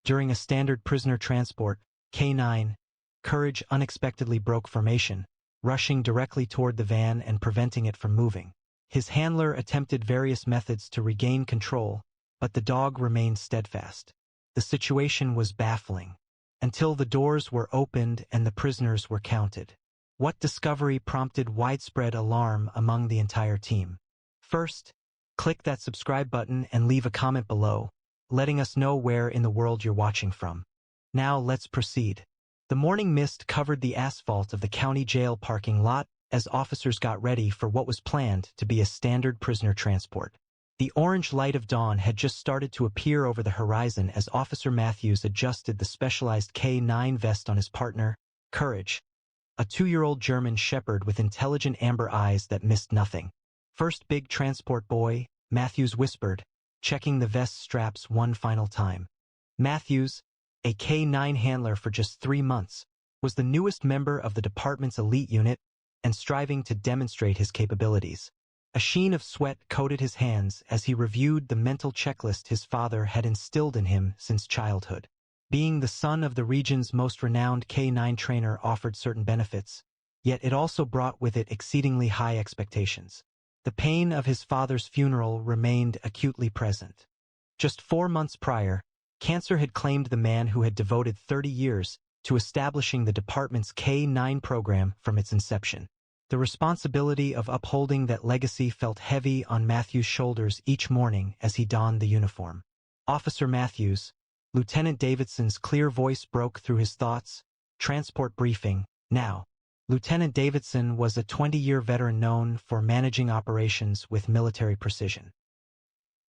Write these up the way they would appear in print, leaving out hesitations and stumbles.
During a standard prisoner transport, K9, Courage unexpectedly broke formation, rushing directly toward the van and preventing it from moving. His handler attempted various methods to regain control, but the dog remained steadfast. The situation was baffling, until the doors were opened and the prisoners were counted. What discovery prompted widespread alarm among the entire team? First, click that subscribe button and leave a comment below, letting us know where in the world you're watching from. Now let's proceed. The morning mist covered the asphalt of the county jail parking lot as officers got ready for what was planned to be a standard prisoner transport. The orange light of dawn had just started to appear over the horizon as Officer Matthews adjusted the specialized K9 vest on his partner, Courage, a 2-year-old German shepherd with intelligent amber eyes that missed nothing. "First big transport, boy," Matthews whispered, checking the vest straps one final time. Matthews, a K9 handler for just 3 months, was the newest member of the department's elite unit and striving to demonstrate his capabilities. A sheen of sweat coated his hands as he reviewed the mental checklist his father had instilled in him since childhood. Being the son of the region's most renowned K9 trainer offered certain benefits, yet it also brought with it exceedingly high expectations. The pain of his father's funeral remained acutely present. Just 4 months prior, cancer had claimed the man who had devoted 30 years to establishing the department's K9 program from its inception. The responsibility of upholding that legacy felt heavy on Matthews' shoulders each morning as he donned the uniform. "Officer Matthews," Lieutenant Davidson's clear voice broke through his thoughts. "Transport briefing, now." Lieutenant Davidson was a 20-year veteran known for managing operations with military precision.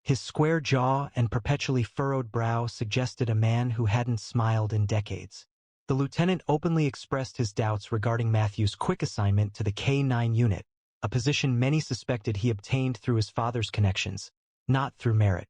His square jaw and perpetually furrowed brow suggested a man who hadn't smiled in decades. The lieutenant openly expressed his doubts regarding Matthews' quick assignment to the K9 unit, a position many suspected he obtained through his father's connections, not through merit.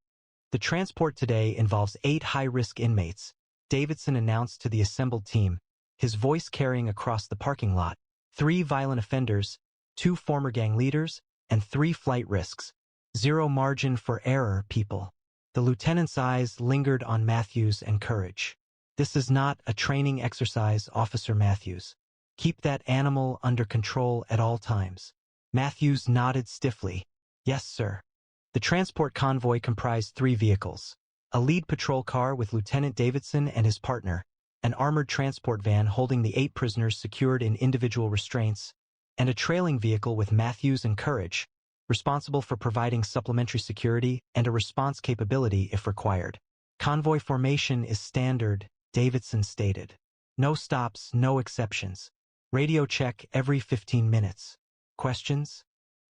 "The transport today involves 8 high-risk inmates," Davidson announced to the assembled team, his voice carrying across the parking lot. 3 violent offenders, 2 former gang leaders, and 3 flight risks. Zero margin for error, people. The lieutenant's eyes lingered on Matthews and Courage. "This is not a training exercise, Officer Matthews. Keep that animal under control at all times." Matthews nodded stiffly. "Yes, sir." The transport convoy comprised 3 vehicles: a lead patrol car with Lieutenant Davidson and his partner, an armored transport van holding the 8 prisoners secured in individual restraints, and a trailing vehicle with Matthews and Courage, responsible for providing supplementary security and a response capability if required. "Convoy formation is standard," Davidson stated. "No stops, no exceptions. Radio check every 15 minutes. Questions?"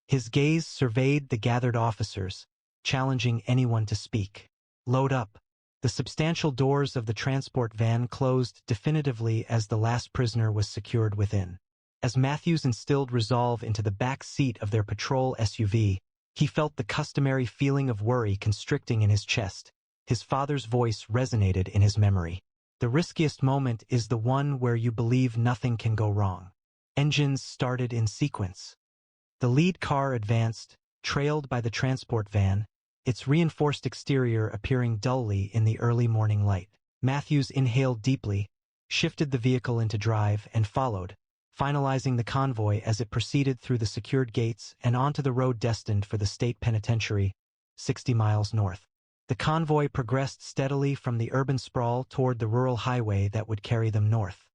His gaze surveyed the gathered officers, challenging anyone to speak. "Load up." The substantial doors of the transport van closed definitively as the last prisoner was secured within. As Matthews instilled resolve into the back seat of their patrol SUV, he felt the customary feeling of worry constricting in his chest. His father's voice resonated in his memory. "The riskiest moment is the one where you believe nothing can go wrong." Engines started in sequence. The lead car advanced, trailed by the transport van, its reinforced exterior appearing dully in the early morning light. Matthews inhaled deeply, shifted the vehicle into drive, and followed, finalizing the convoy as it proceeded through the secured gates and onto the road destined for the state penitentiary, 60 miles north. The convoy progressed steadily from the urban sprawl toward the rural highway that would carry them north.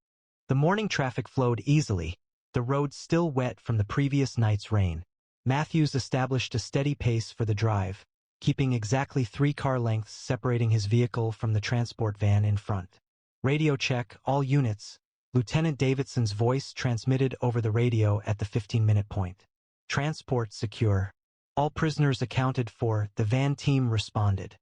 The morning traffic flowed easily, the road still wet from the previous night's rain. Matthews established a steady pace for the drive, keeping exactly 3 car lengths separating his vehicle from the transport van in front. "Radio check, all units," Lieutenant Davidson's voice transmitted over the radio at the 15-minute point. "Transport secure. All prisoners accounted for," the van team responded.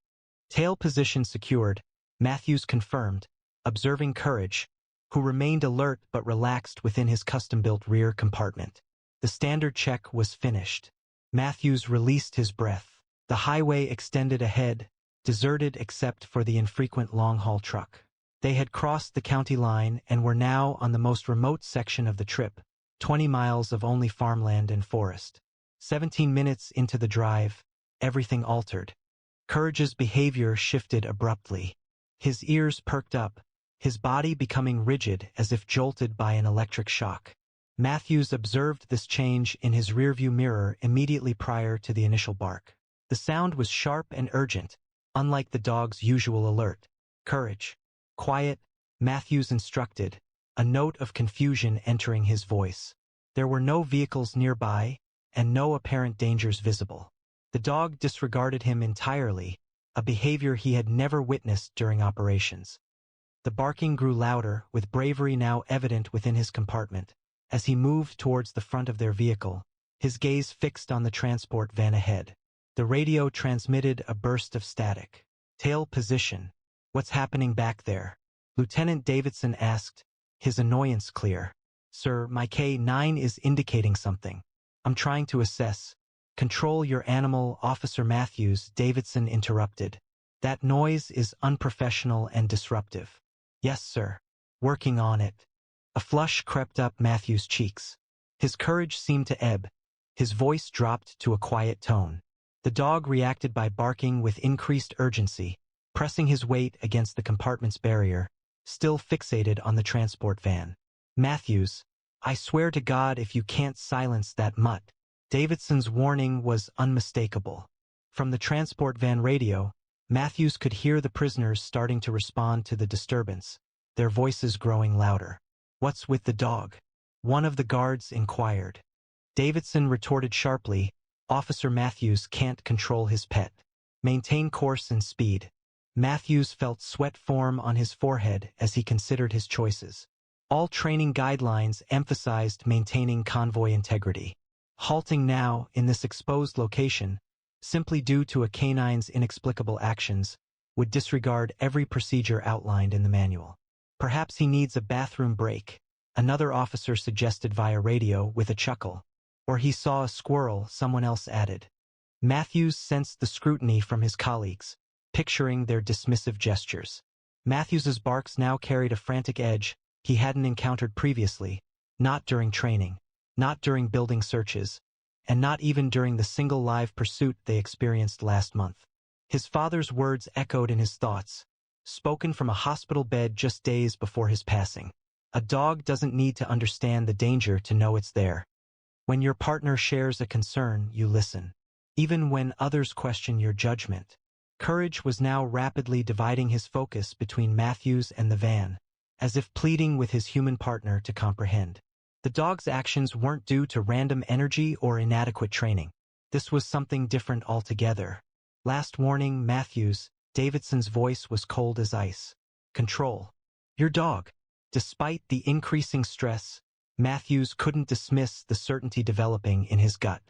"Tail position secured," Matthews confirmed, observing Courage, who remained alert but relaxed within his custom-built rear compartment. The standard check was finished. Matthews released his breath. The highway extended ahead, deserted except for the infrequent long-haul truck. They had crossed the county line and were now on the most remote section of the trip, 20 miles of only farmland and forest. 17 minutes into the drive, everything altered. Courage's behavior shifted abruptly. His ears perked up, his body becoming rigid as if jolted by an electric shock. Matthews observed this change in his rearview mirror immediately prior to the initial bark. The sound was sharp and urgent, unlike the dog's usual alert. Courage. Quiet, Matthews instructed, a note of confusion entering his voice. There were no vehicles nearby, and no apparent dangers visible. The dog disregarded him entirely, a behavior he had never witnessed during operations. The barking grew louder, with bravery now evident within his compartment. As he moved towards the front of their vehicle, his gaze fixed on the transport van ahead. The radio transmitted a burst of static. Tail position. What's happening back there? Lieutenant Davidson asked, his annoyance clear. Sir, my K9 is indicating something. I'm trying to assess. Control your animal, Officer Matthews, Davidson interrupted. That noise is unprofessional and disruptive. Yes, sir. Working on it. A flush crept up Matthews' cheeks. His courage seemed to ebb. His voice dropped to a quiet tone. The dog reacted by barking with increased urgency, pressing his weight against the compartment's barrier, still fixated on the transport van. Matthews, I swear to God if you can't silence that mutt. Davidson's warning was unmistakable. From the transport van radio, Matthews could hear the prisoners starting to respond to the disturbance, their voices growing louder. What's with the dog? One of the guards inquired. Davidson retorted sharply, Officer Matthews can't control his pet. Maintain course and speed. Matthews felt sweat form on his forehead as he considered his choices. All training guidelines emphasized maintaining convoy integrity. Halting now, in this exposed location, simply due to a canine's inexplicable actions, would disregard every procedure outlined in the manual. Perhaps he needs a bathroom break, another officer suggested via radio with a chuckle. Or he saw a squirrel, someone else added. Matthews sensed the scrutiny from his colleagues, picturing their dismissive gestures. Matthews's barks now carried a frantic edge he hadn't encountered previously, not during training, not during building searches, and not even during the single live pursuit they experienced last month. His father's words echoed in his thoughts, spoken from a hospital bed just days before his passing. A dog doesn't need to understand the danger to know it's there. When your partner shares a concern, you listen. Even when others question your judgment. Courage was now rapidly dividing his focus between Matthews and the van, as if pleading with his human partner to comprehend. The dog's actions weren't due to random energy or inadequate training. This was something different altogether. Last warning, Matthews, Davidson's voice was cold as ice. Control. Your dog. Despite the increasing stress, Matthews couldn't dismiss the certainty developing in his gut.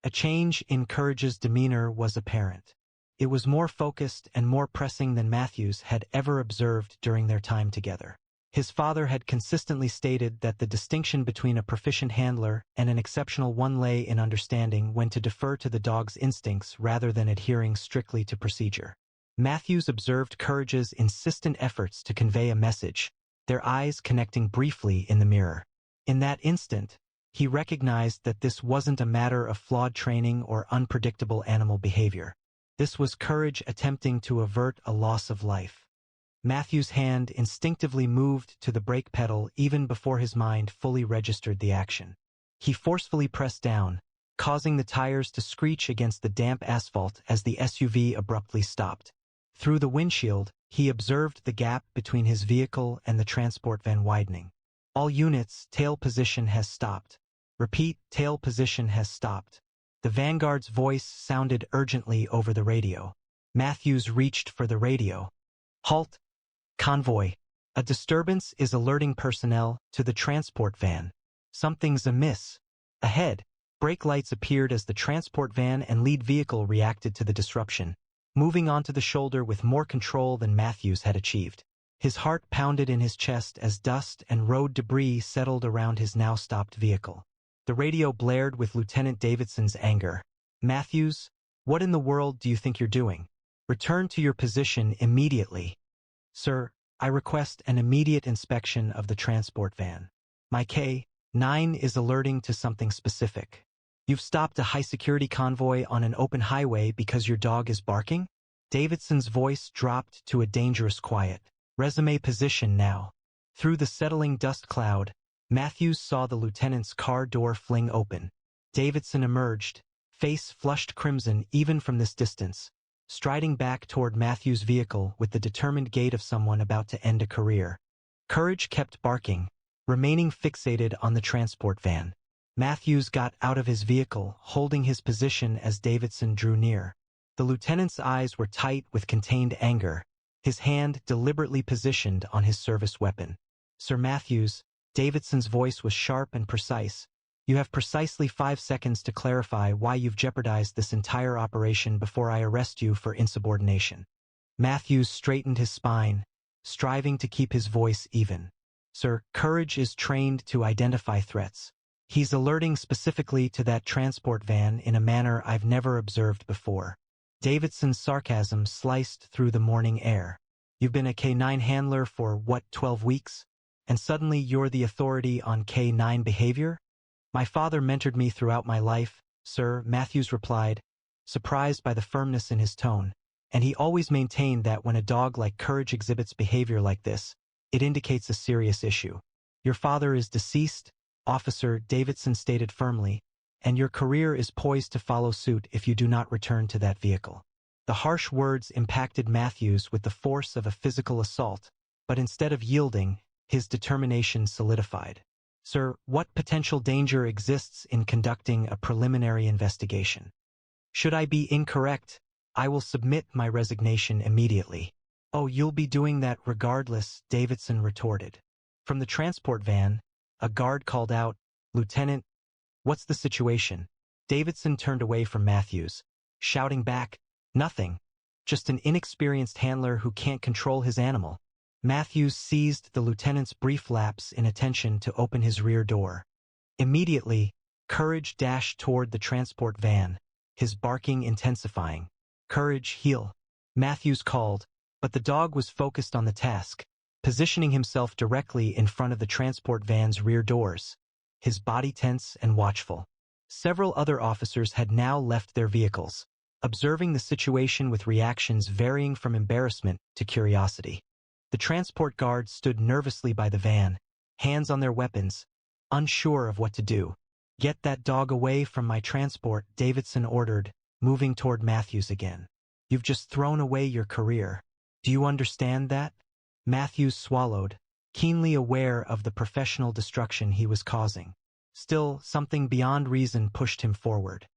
A change in Courage's demeanor was apparent. It was more focused and more pressing than Matthews had ever observed during their time together. His father had consistently stated that the distinction between a proficient handler and an exceptional one lay in understanding when to defer to the dog's instincts rather than adhering strictly to procedure. Matthews observed Courage's insistent efforts to convey a message, their eyes connecting briefly in the mirror. In that instant, he recognized that this wasn't a matter of flawed training or unpredictable animal behavior. This was Courage attempting to avert a loss of life. Matthew's hand instinctively moved to the brake pedal even before his mind fully registered the action. He forcefully pressed down, causing the tires to screech against the damp asphalt as the SUV abruptly stopped. Through the windshield, he observed the gap between his vehicle and the transport van widening. All units, tail position has stopped. Repeat, tail position has stopped. The Vanguard's voice sounded urgently over the radio. Matthews reached for the radio. Halt. Convoy. A disturbance is alerting personnel to the transport van. Something's amiss. Ahead, brake lights appeared as the transport van and lead vehicle reacted to the disruption, moving onto the shoulder with more control than Matthews had achieved. His heart pounded in his chest as dust and road debris settled around his now stopped vehicle. The radio blared with Lieutenant Davidson's anger. Matthews, what in the world do you think you're doing? Return to your position immediately. Sir, I request an immediate inspection of the transport van. My K9 is alerting to something specific. You've stopped a high-security convoy on an open highway because your dog is barking? Davidson's voice dropped to a dangerous quiet. Resume position now. Through the settling dust cloud, Matthews saw the lieutenant's car door fling open. Davidson emerged, face flushed crimson even from this distance, striding back toward Matthews' vehicle with the determined gait of someone about to end a career. Courage kept barking, remaining fixated on the transport van. Matthews got out of his vehicle, holding his position as Davidson drew near. The lieutenant's eyes were tight with contained anger, his hand deliberately positioned on his service weapon. Sir Matthews, Davidson's voice was sharp and precise. You have precisely 5 seconds to clarify why you've jeopardized this entire operation before I arrest you for insubordination. Matthews straightened his spine, striving to keep his voice even. Sir, Courage is trained to identify threats. He's alerting specifically to that transport van in a manner I've never observed before. Davidson's sarcasm sliced through the morning air. You've been a K9 handler for, 12 weeks? And suddenly you're the authority on K9 behavior? My father mentored me throughout my life, sir, Matthews replied, surprised by the firmness in his tone, and he always maintained that when a dog like Courage exhibits behavior like this, it indicates a serious issue. Your father is deceased, Officer Davidson stated firmly, and your career is poised to follow suit if you do not return to that vehicle. The harsh words impacted Matthews with the force of a physical assault, but instead of yielding, his determination solidified. Sir, what potential danger exists in conducting a preliminary investigation? Should I be incorrect, I will submit my resignation immediately. Oh, you'll be doing that regardless, Davidson retorted. From the transport van, a guard called out, Lieutenant, what's the situation? Davidson turned away from Matthews, shouting back, nothing, just an inexperienced handler who can't control his animal. Matthews seized the lieutenant's brief lapse in attention to open his rear door. Immediately, Courage dashed toward the transport van, his barking intensifying. Courage, heel, Matthews called, but the dog was focused on the task, positioning himself directly in front of the transport van's rear doors, his body tense and watchful. Several other officers had now left their vehicles, observing the situation with reactions varying from embarrassment to curiosity. The transport guards stood nervously by the van, hands on their weapons, unsure of what to do. Get that dog away from my transport, Davidson ordered, moving toward Matthews again. You've just thrown away your career. Do you understand that? Matthews swallowed, keenly aware of the professional destruction he was causing. Still, something beyond reason pushed him forward.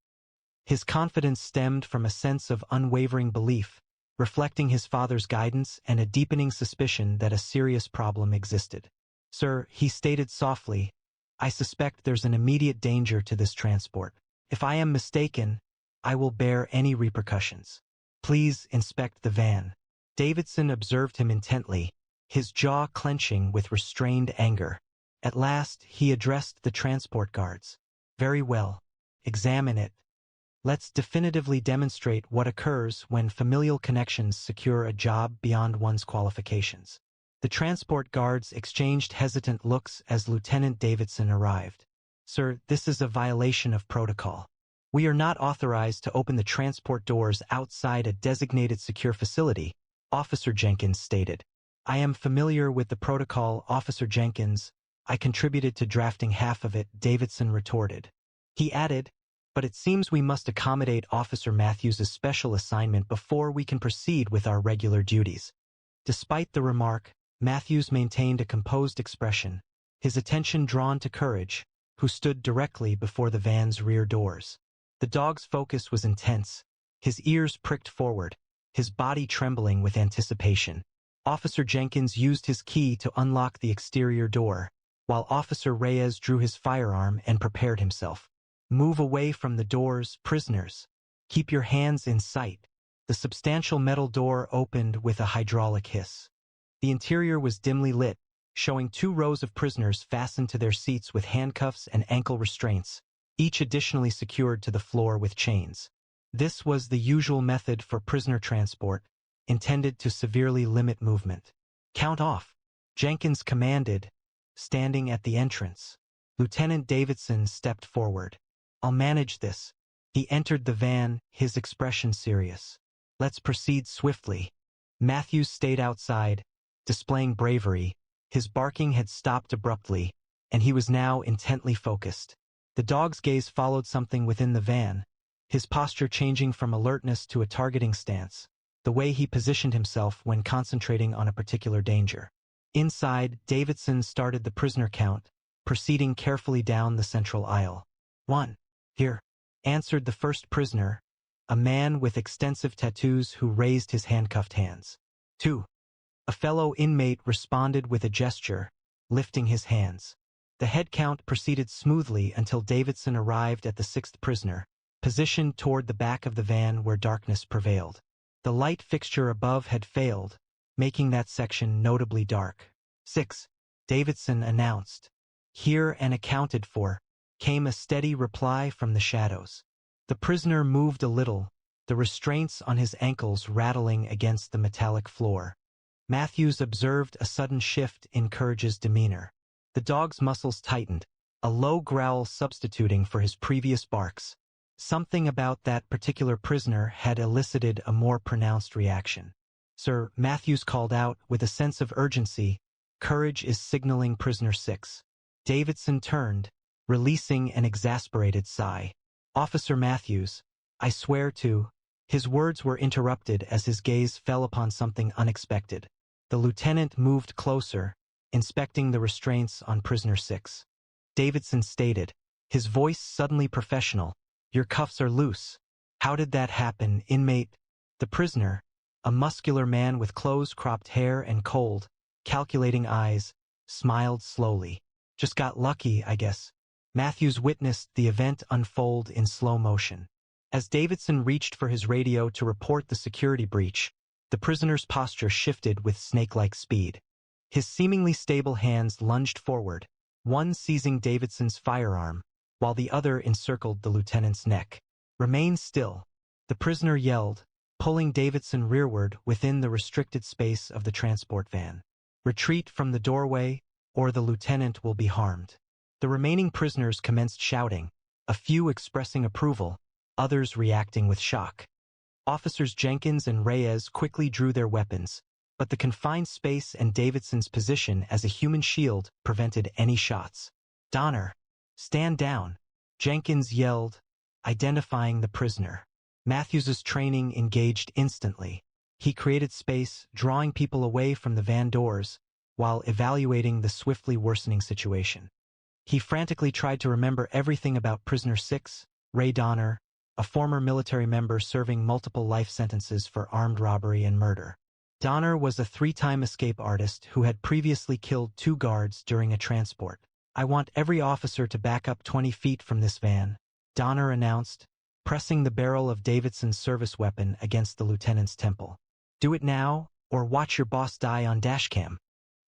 His confidence stemmed from a sense of unwavering belief, reflecting his father's guidance and a deepening suspicion that a serious problem existed. Sir, he stated softly, I suspect there's an immediate danger to this transport. If I am mistaken, I will bear any repercussions. Please inspect the van. Davidson observed him intently, his jaw clenching with restrained anger. At last, he addressed the transport guards. Very well. Examine it. Let's definitively demonstrate what occurs when familial connections secure a job beyond one's qualifications. The transport guards exchanged hesitant looks as Lieutenant Davidson arrived. Sir, this is a violation of protocol. We are not authorized to open the transport doors outside a designated secure facility, Officer Jenkins stated. I am familiar with the protocol, Officer Jenkins. I contributed to drafting half of it, Davidson retorted. He added, but it seems we must accommodate Officer Matthews' special assignment before we can proceed with our regular duties. Despite the remark, Matthews maintained a composed expression, his attention drawn to Courage, who stood directly before the van's rear doors. The dog's focus was intense, his ears pricked forward, his body trembling with anticipation. Officer Jenkins used his key to unlock the exterior door, while Officer Reyes drew his firearm and prepared himself. Move away from the doors, prisoners. Keep your hands in sight. The substantial metal door opened with a hydraulic hiss. The interior was dimly lit, showing 2 rows of prisoners fastened to their seats with handcuffs and ankle restraints, each additionally secured to the floor with chains. This was the usual method for prisoner transport, intended to severely limit movement. Count off, Jenkins commanded, standing at the entrance. Lieutenant Davidson stepped forward. I'll manage this. He entered the van, his expression serious. Let's proceed swiftly. Matthews stayed outside, displaying bravery. His barking had stopped abruptly, and he was now intently focused. The dog's gaze followed something within the van, his posture changing from alertness to a targeting stance, the way he positioned himself when concentrating on a particular danger. Inside, Davidson started the prisoner count, proceeding carefully down the central aisle. 1. Here, answered the first prisoner, a man with extensive tattoos who raised his handcuffed hands. 2. A fellow inmate responded with a gesture, lifting his hands. The head count proceeded smoothly until Davidson arrived at the sixth prisoner, positioned toward the back of the van where darkness prevailed. The light fixture above had failed, making that section notably dark. 6. Davidson announced. Here and accounted for, came a steady reply from the shadows. The prisoner moved a little, the restraints on his ankles rattling against the metallic floor. Matthews observed a sudden shift in Courage's demeanor. The dog's muscles tightened, a low growl substituting for his previous barks. Something about that particular prisoner had elicited a more pronounced reaction. Sir, Matthews called out with a sense of urgency, Courage is signaling prisoner 6. Davidson turned, releasing an exasperated sigh. Officer Matthews, I swear to... His words were interrupted as his gaze fell upon something unexpected. The lieutenant moved closer, inspecting the restraints on prisoner 6. Davidson stated, his voice suddenly professional, your cuffs are loose. How did that happen, inmate? The prisoner, a muscular man with close-cropped hair and cold, calculating eyes, smiled slowly. Just got lucky, I guess. Matthews witnessed the event unfold in slow motion. As Davidson reached for his radio to report the security breach, the prisoner's posture shifted with snake-like speed. His seemingly stable hands lunged forward, one seizing Davidson's firearm, while the other encircled the lieutenant's neck. Remain still, the prisoner yelled, pulling Davidson rearward within the restricted space of the transport van. Retreat from the doorway, or the lieutenant will be harmed. The remaining prisoners commenced shouting, a few expressing approval, others reacting with shock. Officers Jenkins and Reyes quickly drew their weapons, but the confined space and Davidson's position as a human shield prevented any shots. Donner, stand down, Jenkins yelled, identifying the prisoner. Matthews's training engaged instantly. He created space, drawing people away from the van doors, while evaluating the swiftly worsening situation. He frantically tried to remember everything about prisoner 6, Ray Donner, a former military member serving multiple life sentences for armed robbery and murder. Donner was a 3-time escape artist who had previously killed 2 guards during a transport. I want every officer to back up 20 feet from this van, Donner announced, pressing the barrel of Davidson's service weapon against the lieutenant's temple. Do it now, or watch your boss die on dashcam.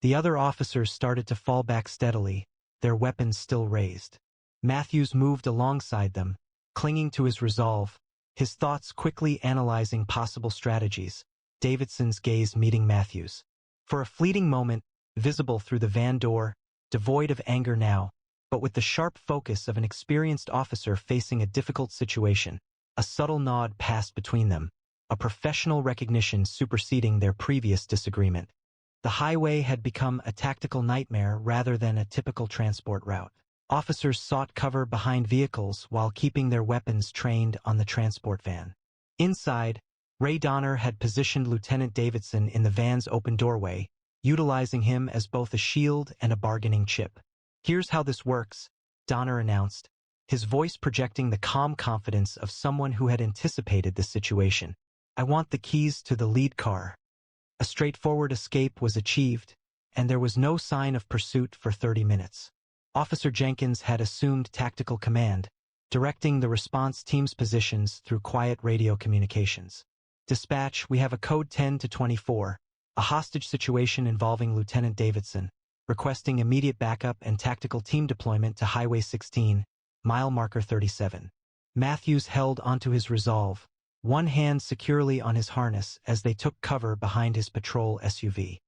The other officers started to fall back steadily, their weapons still raised. Matthews moved alongside them, clinging to his resolve, his thoughts quickly analyzing possible strategies, Davidson's gaze meeting Matthews. For a fleeting moment, visible through the van door, devoid of anger now, but with the sharp focus of an experienced officer facing a difficult situation, a subtle nod passed between them, a professional recognition superseding their previous disagreement. The highway had become a tactical nightmare rather than a typical transport route. Officers sought cover behind vehicles while keeping their weapons trained on the transport van. Inside, Ray Donner had positioned Lieutenant Davidson in the van's open doorway, utilizing him as both a shield and a bargaining chip. Here's how this works, Donner announced, his voice projecting the calm confidence of someone who had anticipated the situation. I want the keys to the lead car. A straightforward escape was achieved, and there was no sign of pursuit for 30 minutes. Officer Jenkins had assumed tactical command, directing the response team's positions through quiet radio communications. Dispatch, we have a code 10-24, a hostage situation involving Lieutenant Davidson, requesting immediate backup and tactical team deployment to Highway 16, mile marker 37. Matthews held onto his resolve, one hand securely on his harness as they took cover behind his patrol SUV.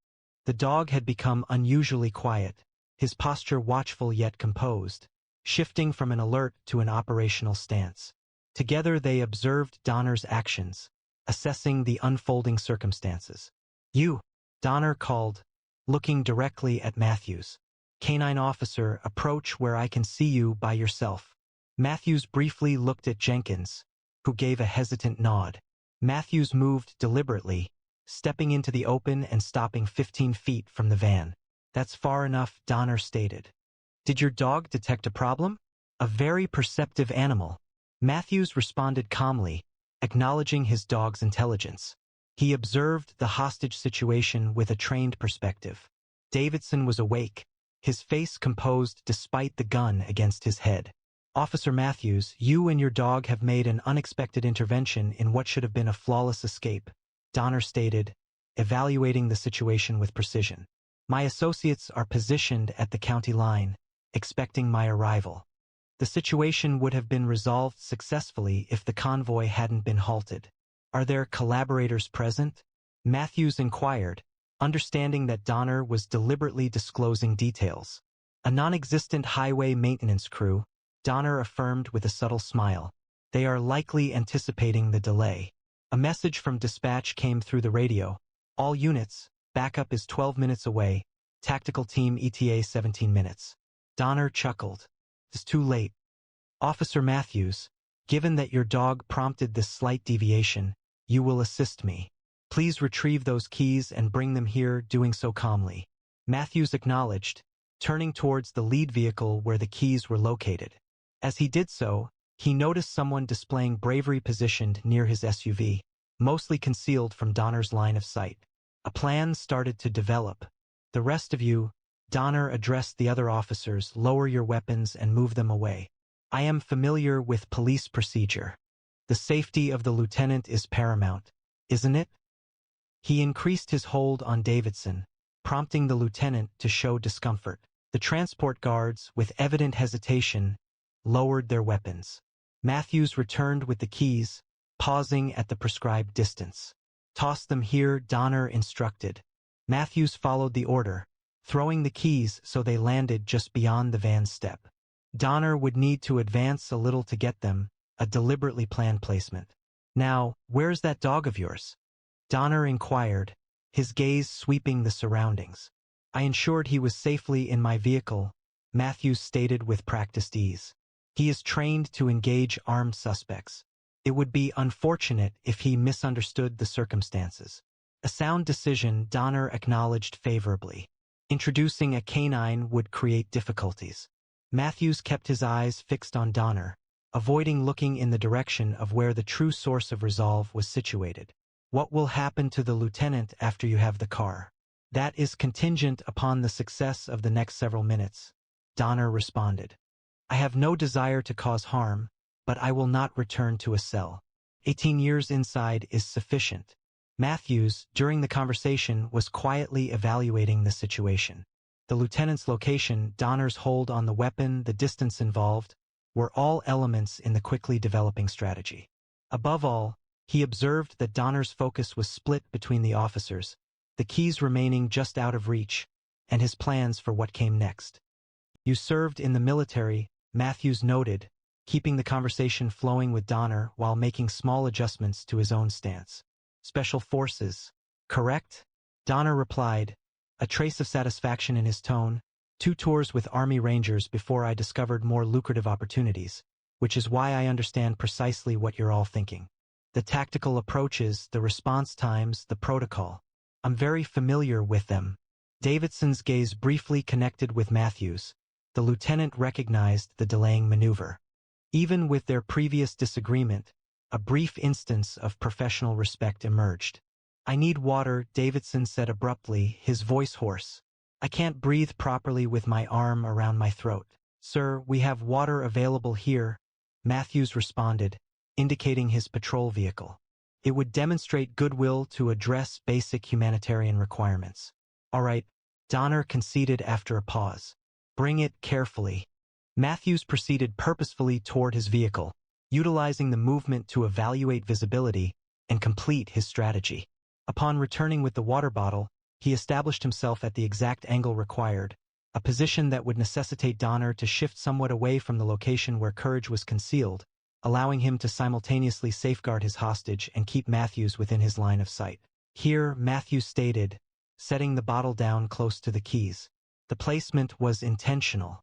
The dog had become unusually quiet, his posture watchful yet composed, shifting from an alert to an operational stance. Together they observed Donner's actions, assessing the unfolding circumstances. "You," Donner called, looking directly at Matthews. "Canine officer, approach where I can see you by yourself." Matthews briefly looked at Jenkins, who gave a hesitant nod. Matthews moved deliberately, stepping into the open and stopping 15 feet from the van. "That's far enough," Donner stated. "Did your dog detect a problem?" "A very perceptive animal." Matthews responded calmly, acknowledging his dog's intelligence. He observed the hostage situation with a trained perspective. Davidson was awake, his face composed despite the gun against his head. "Officer Matthews, you and your dog have made an unexpected intervention in what should have been a flawless escape," Donner stated, evaluating the situation with precision. "My associates are positioned at the county line, expecting my arrival. The situation would have been resolved successfully if the convoy hadn't been halted." "Are there collaborators present?" Matthews inquired, understanding that Donner was deliberately disclosing details. "A non-existent highway maintenance crew," Donner affirmed with a subtle smile. "They are likely anticipating the delay." A message from dispatch came through the radio. "All units, backup is 12 minutes away. Tactical team ETA 17 minutes. Donner chuckled. "It's too late." "Officer Matthews, given that your dog prompted this slight deviation, you will assist me. Please retrieve those keys and bring them here, doing so calmly." Matthews acknowledged, turning towards the lead vehicle where the keys were located. As he did so, he noticed someone displaying bravery positioned near his SUV, mostly concealed from Donner's line of sight. A plan started to develop. "The rest of you," Donner addressed the other officers, "lower your weapons and move them away. I am familiar with police procedure. The safety of the lieutenant is paramount, isn't it?" He increased his hold on Davidson, prompting the lieutenant to show discomfort. The transport guards, with evident hesitation, lowered their weapons. Matthews returned with the keys, pausing at the prescribed distance. "Toss them here," Donner instructed. Matthews followed the order, throwing the keys so they landed just beyond the van's step. Donner would need to advance a little to get them, a deliberately planned placement. "Now, where's that dog of yours?" Donner inquired, his gaze sweeping the surroundings. "I ensured he was safely in my vehicle," Matthews stated with practiced ease. "He is trained to engage armed suspects. It would be unfortunate if he misunderstood the circumstances." A sound decision, Donner acknowledged favorably. Introducing a canine would create difficulties. Matthews kept his eyes fixed on Donner, avoiding looking in the direction of where the true source of resolve was situated. "What will happen to the lieutenant after you have the car?" "That is contingent upon the success of the next several minutes," Donner responded. "I have no desire to cause harm, but I will not return to a cell. 18 years inside is sufficient." Matthews, during the conversation, was quietly evaluating the situation. The lieutenant's location, Donner's hold on the weapon, the distance involved, were all elements in the quickly developing strategy. Above all, he observed that Donner's focus was split between the officers, the keys remaining just out of reach, and his plans for what came next. "You served in the military," Matthews noted, keeping the conversation flowing with Donner while making small adjustments to his own stance. "Special Forces, correct?" Donner replied, a trace of satisfaction in his tone. "2 tours with Army Rangers before I discovered more lucrative opportunities, which is why I understand precisely what you're all thinking. The tactical approaches, the response times, the protocol. I'm very familiar with them." Davidson's gaze briefly connected with Matthews. The lieutenant recognized the delaying maneuver. Even with their previous disagreement, a brief instance of professional respect emerged. "I need water," Davidson said abruptly, his voice hoarse. "I can't breathe properly with my arm around my throat." "Sir, we have water available here," Matthews responded, indicating his patrol vehicle. "It would demonstrate goodwill to address basic humanitarian requirements." "All right," Donner conceded after a pause. "Bring it carefully." Matthews proceeded purposefully toward his vehicle, utilizing the movement to evaluate visibility and complete his strategy. Upon returning with the water bottle, he established himself at the exact angle required, a position that would necessitate Donner to shift somewhat away from the location where Courage was concealed, allowing him to simultaneously safeguard his hostage and keep Matthews within his line of sight. Here, Matthews stated, setting the bottle down close to the keys. The placement was intentional.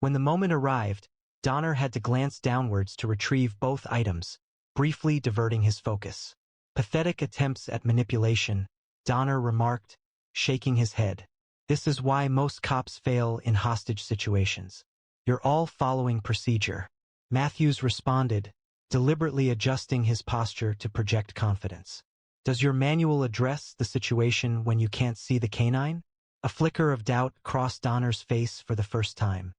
When the moment arrived, Donner had to glance downwards to retrieve both items, briefly diverting his focus. Pathetic attempts at manipulation, Donner remarked, shaking his head. This is why most cops fail in hostage situations. You're all following procedure. Matthews responded, deliberately adjusting his posture to project confidence. Does your manual address the situation when you can't see the canine? A flicker of doubt crossed Donner's face for the first time.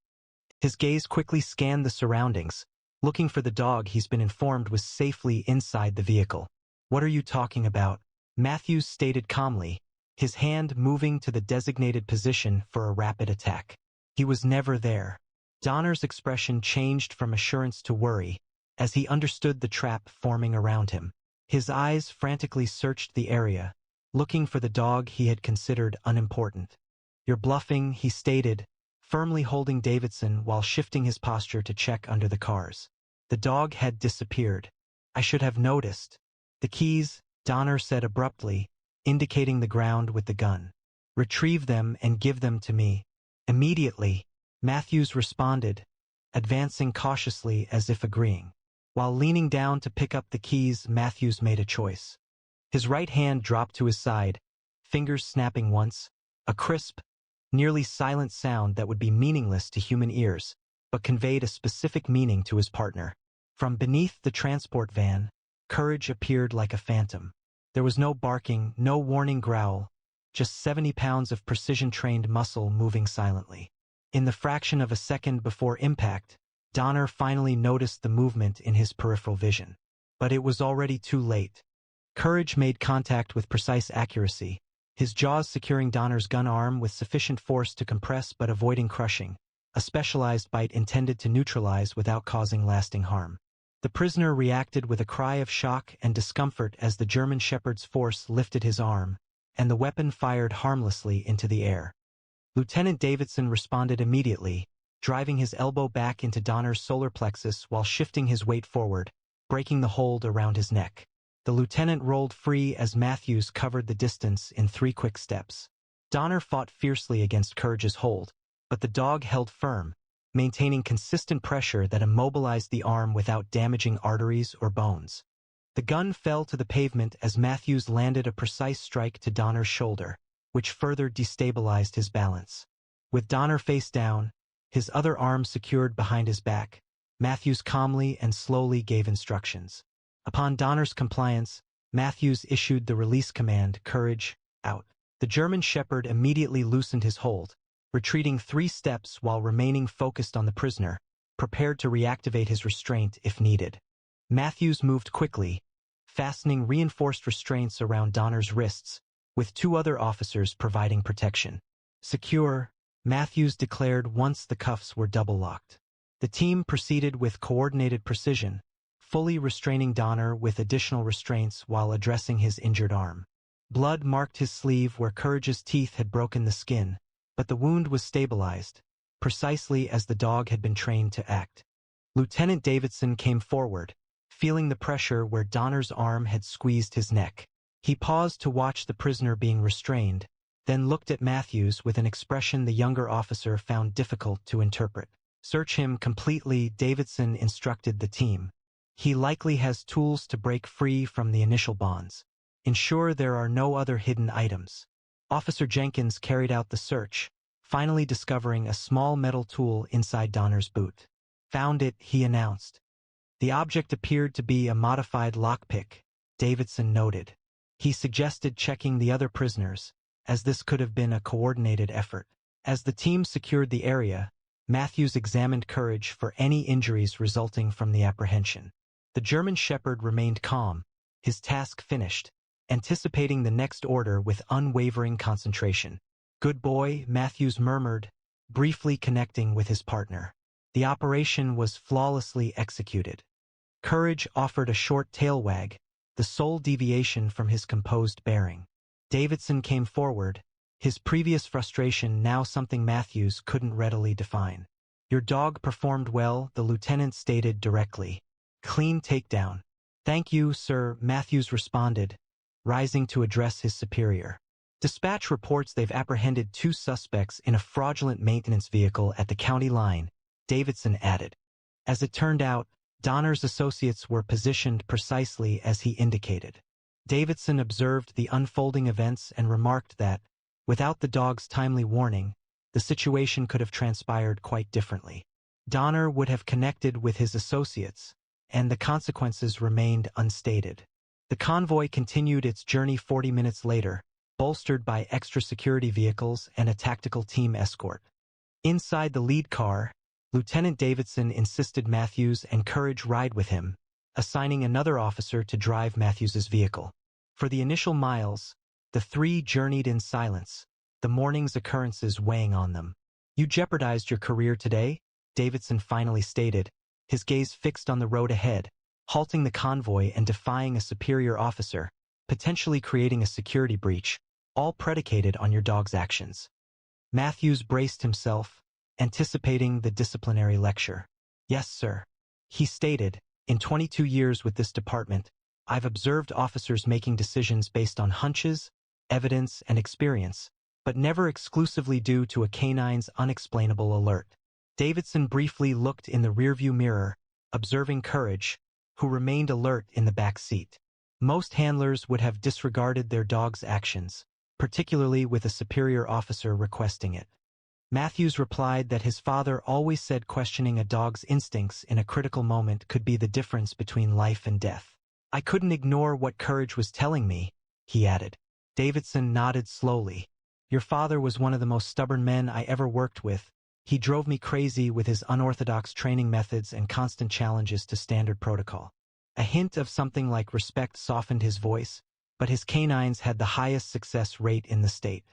His gaze quickly scanned the surroundings, looking for the dog he's been informed was safely inside the vehicle. What are you talking about? Matthews stated calmly, his hand moving to the designated position for a rapid attack. He was never there. Donner's expression changed from assurance to worry as he understood the trap forming around him. His eyes frantically searched the area, looking for the dog he had considered unimportant. You're bluffing, he stated, firmly holding Davidson while shifting his posture to check under the cars. The dog had disappeared. I should have noticed. The keys, Donner said abruptly, indicating the ground with the gun. Retrieve them and give them to me. Immediately, Matthews responded, advancing cautiously as if agreeing. While leaning down to pick up the keys, Matthews made a choice. His right hand dropped to his side, fingers snapping once, a crisp, nearly silent sound that would be meaningless to human ears, but conveyed a specific meaning to his partner. From beneath the transport van, Courage appeared like a phantom. There was no barking, no warning growl, just 70 pounds of precision-trained muscle moving silently. In the fraction of a second before impact, Donner finally noticed the movement in his peripheral vision. But it was already too late. Courage made contact with precise accuracy, his jaws securing Donner's gun arm with sufficient force to compress but avoiding crushing, a specialized bite intended to neutralize without causing lasting harm. The prisoner reacted with a cry of shock and discomfort as the German Shepherd's force lifted his arm, and the weapon fired harmlessly into the air. Lieutenant Davidson responded immediately, driving his elbow back into Donner's solar plexus while shifting his weight forward, breaking the hold around his neck. The lieutenant rolled free as Matthews covered the distance in 3 quick steps. Donner fought fiercely against Courage's hold, but the dog held firm, maintaining consistent pressure that immobilized the arm without damaging arteries or bones. The gun fell to the pavement as Matthews landed a precise strike to Donner's shoulder, which further destabilized his balance. With Donner face down, his other arm secured behind his back, Matthews calmly and slowly gave instructions. Upon Donner's compliance, Matthews issued the release command, Courage, out. The German Shepherd immediately loosened his hold, retreating 3 steps while remaining focused on the prisoner, prepared to reactivate his restraint if needed. Matthews moved quickly, fastening reinforced restraints around Donner's wrists, with 2 other officers providing protection. Secure, Matthews declared once the cuffs were double-locked. The team proceeded with coordinated precision, fully restraining Donner with additional restraints while addressing his injured arm. Blood marked his sleeve where Courage's teeth had broken the skin, but the wound was stabilized, precisely as the dog had been trained to act. Lieutenant Davidson came forward, feeling the pressure where Donner's arm had squeezed his neck. He paused to watch the prisoner being restrained, then looked at Matthews with an expression the younger officer found difficult to interpret. Search him completely, Davidson instructed the team. He likely has tools to break free from the initial bonds. Ensure there are no other hidden items. Officer Jenkins carried out the search, finally discovering a small metal tool inside Donner's boot. Found it, he announced. The object appeared to be a modified lockpick, Davidson noted. He suggested checking the other prisoners, as this could have been a coordinated effort. As the team secured the area, Matthews examined Courage for any injuries resulting from the apprehension. The German Shepherd remained calm, his task finished, anticipating the next order with unwavering concentration. Good boy, Matthews murmured, briefly connecting with his partner. The operation was flawlessly executed. Courage offered a short tail wag, the sole deviation from his composed bearing. Davidson came forward, his previous frustration now something Matthews couldn't readily define. Your dog performed well, the lieutenant stated directly. Clean takedown. Thank you, sir, Matthews responded, rising to address his superior. Dispatch reports they've apprehended 2 suspects in a fraudulent maintenance vehicle at the county line, Davidson added. As it turned out, Donner's associates were positioned precisely as he indicated. Davidson observed the unfolding events and remarked that, without the dog's timely warning, the situation could have transpired quite differently. Donner would have connected with his associates, and the consequences remained unstated. The convoy continued its journey 40 minutes later, bolstered by extra security vehicles and a tactical team escort. Inside the lead car, Lieutenant Davidson insisted Matthews and Courage ride with him, assigning another officer to drive Matthews's vehicle. For the initial miles, the 3 journeyed in silence, the morning's occurrences weighing on them. You jeopardized your career today, Davidson finally stated, his gaze fixed on the road ahead, halting the convoy and defying a superior officer, potentially creating a security breach, all predicated on your dog's actions. Matthews braced himself, anticipating the disciplinary lecture. Yes, sir. He stated, in 22 years with this department, I've observed officers making decisions based on hunches, evidence, and experience, but never exclusively due to a canine's unexplainable alert. Davidson briefly looked in the rearview mirror, observing Courage, who remained alert in the back seat. Most handlers would have disregarded their dog's actions, particularly with a superior officer requesting it. Matthews replied that his father always said questioning a dog's instincts in a critical moment could be the difference between life and death. I couldn't ignore what Courage was telling me, he added. Davidson nodded slowly. Your father was one of the most stubborn men I ever worked with. He drove me crazy with his unorthodox training methods and constant challenges to standard protocol. A hint of something like respect softened his voice, but his canines had the highest success rate in the state.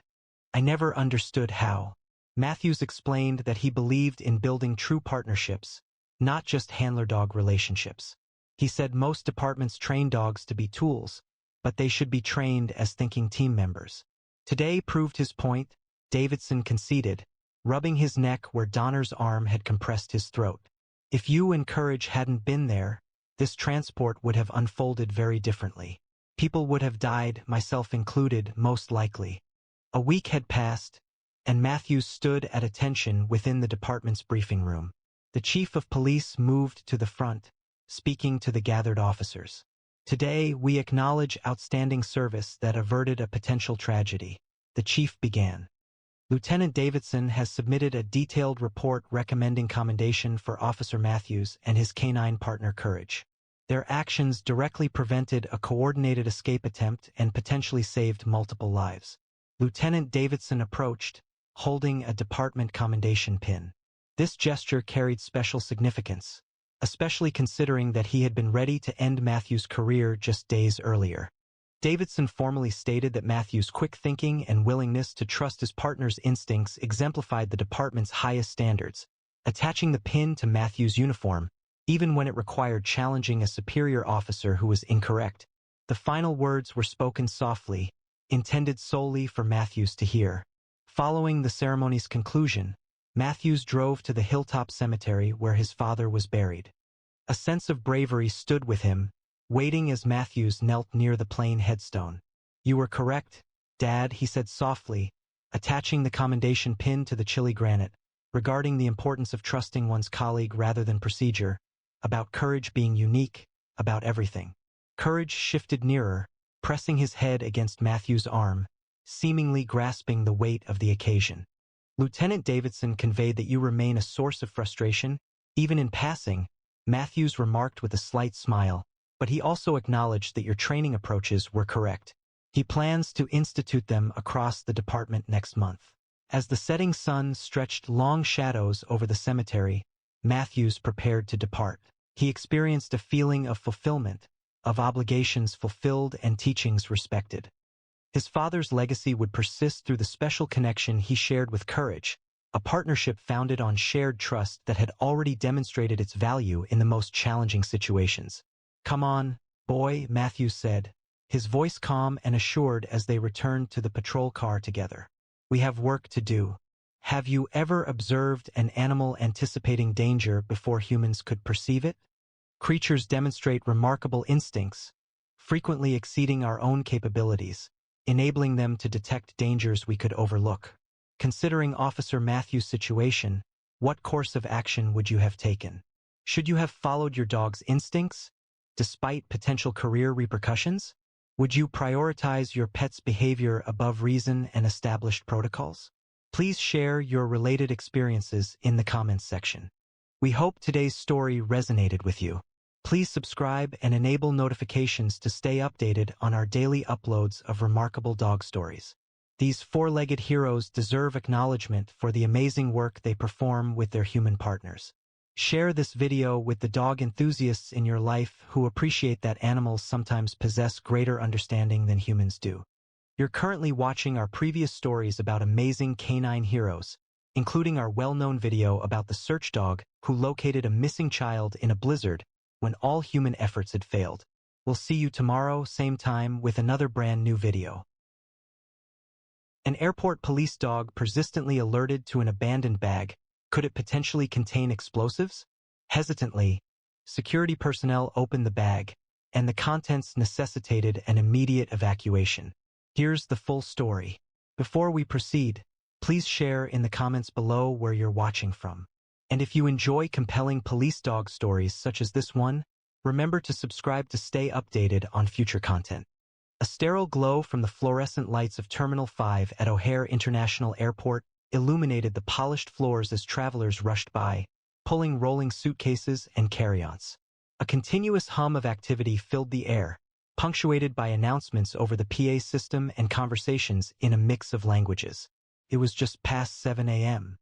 I never understood how. Matthews explained that he believed in building true partnerships, not just handler-dog relationships. He said most departments train dogs to be tools, but they should be trained as thinking team members. Today proved his point, Davidson conceded, rubbing his neck where Donner's arm had compressed his throat. If you and Courage hadn't been there, this transport would have unfolded very differently. People would have died, myself included, most likely. A week had passed, and Matthews stood at attention within the department's briefing room. The chief of police moved to the front, speaking to the gathered officers. Today, we acknowledge outstanding service that averted a potential tragedy, the chief began. Lieutenant Davidson has submitted a detailed report recommending commendation for Officer Matthews and his canine partner Courage. Their actions directly prevented a coordinated escape attempt and potentially saved multiple lives. Lieutenant Davidson approached, holding a department commendation pin. This gesture carried special significance, especially considering that he had been ready to end Matthews' career just days earlier. Davidson formally stated that Matthews' quick thinking and willingness to trust his partner's instincts exemplified the department's highest standards, attaching the pin to Matthews' uniform, even when it required challenging a superior officer who was incorrect. The final words were spoken softly, intended solely for Matthews to hear. Following the ceremony's conclusion, Matthews drove to the Hilltop Cemetery where his father was buried. A sense of bravery stood with him, waiting as Matthews knelt near the plain headstone. You were correct, Dad, he said softly, attaching the commendation pin to the chilly granite, regarding the importance of trusting one's colleague rather than procedure, about Courage being unique, about everything. Courage shifted nearer, pressing his head against Matthews' arm, seemingly grasping the weight of the occasion. Lieutenant Davidson conveyed that you remain a source of frustration, even in passing, Matthews remarked with a slight smile, but he also acknowledged that your training approaches were correct. He plans to institute them across the department next month. As the setting sun stretched long shadows over the cemetery, Matthews prepared to depart. He experienced a feeling of fulfillment, of obligations fulfilled and teachings respected. His father's legacy would persist through the special connection he shared with Courage, a partnership founded on shared trust that had already demonstrated its value in the most challenging situations. Come on, boy, Matthews said, his voice calm and assured as they returned to the patrol car together. We have work to do. Have you ever observed an animal anticipating danger before humans could perceive it? Creatures demonstrate remarkable instincts, frequently exceeding our own capabilities, enabling them to detect dangers we could overlook. Considering Officer Matthew's situation, what course of action would you have taken? Should you have followed your dog's instincts, despite potential career repercussions? Would you prioritize your pet's behavior above reason and established protocols? Please share your related experiences in the comments section. We hope today's story resonated with you. Please subscribe and enable notifications to stay updated on our daily uploads of remarkable dog stories. These four-legged heroes deserve acknowledgement for the amazing work they perform with their human partners. Share this video with the dog enthusiasts in your life who appreciate that animals sometimes possess greater understanding than humans do. You're currently watching our previous stories about amazing canine heroes, including our well-known video about the search dog who located a missing child in a blizzard when all human efforts had failed. We'll see you tomorrow, same time, with another brand new video. An airport police dog persistently alerted to an abandoned bag. Could it potentially contain explosives? Hesitantly, security personnel opened the bag, and the contents necessitated an immediate evacuation. Here's the full story. Before we proceed, please share in the comments below where you're watching from. And if you enjoy compelling police dog stories such as this one, remember to subscribe to stay updated on future content. A sterile glow from the fluorescent lights of Terminal 5 at O'Hare International Airport illuminated the polished floors as travelers rushed by, pulling rolling suitcases and carry-ons. A continuous hum of activity filled the air, punctuated by announcements over the PA system and conversations in a mix of languages. It was just past 7 a.m.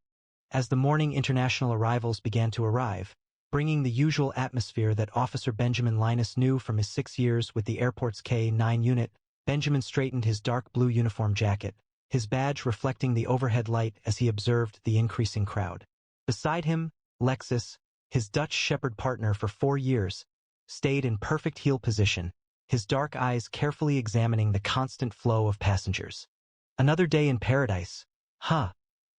as the morning international arrivals began to arrive, bringing the usual atmosphere that Officer Benjamin Linus knew from his 6 years with the airport's K-9 unit. Benjamin straightened his dark blue uniform jacket, his badge reflecting the overhead light as he observed the increasing crowd. Beside him, Lexus, his Dutch Shepherd partner for 4 years, stayed in perfect heel position, his dark eyes carefully examining the constant flow of passengers. Another day in paradise, huh,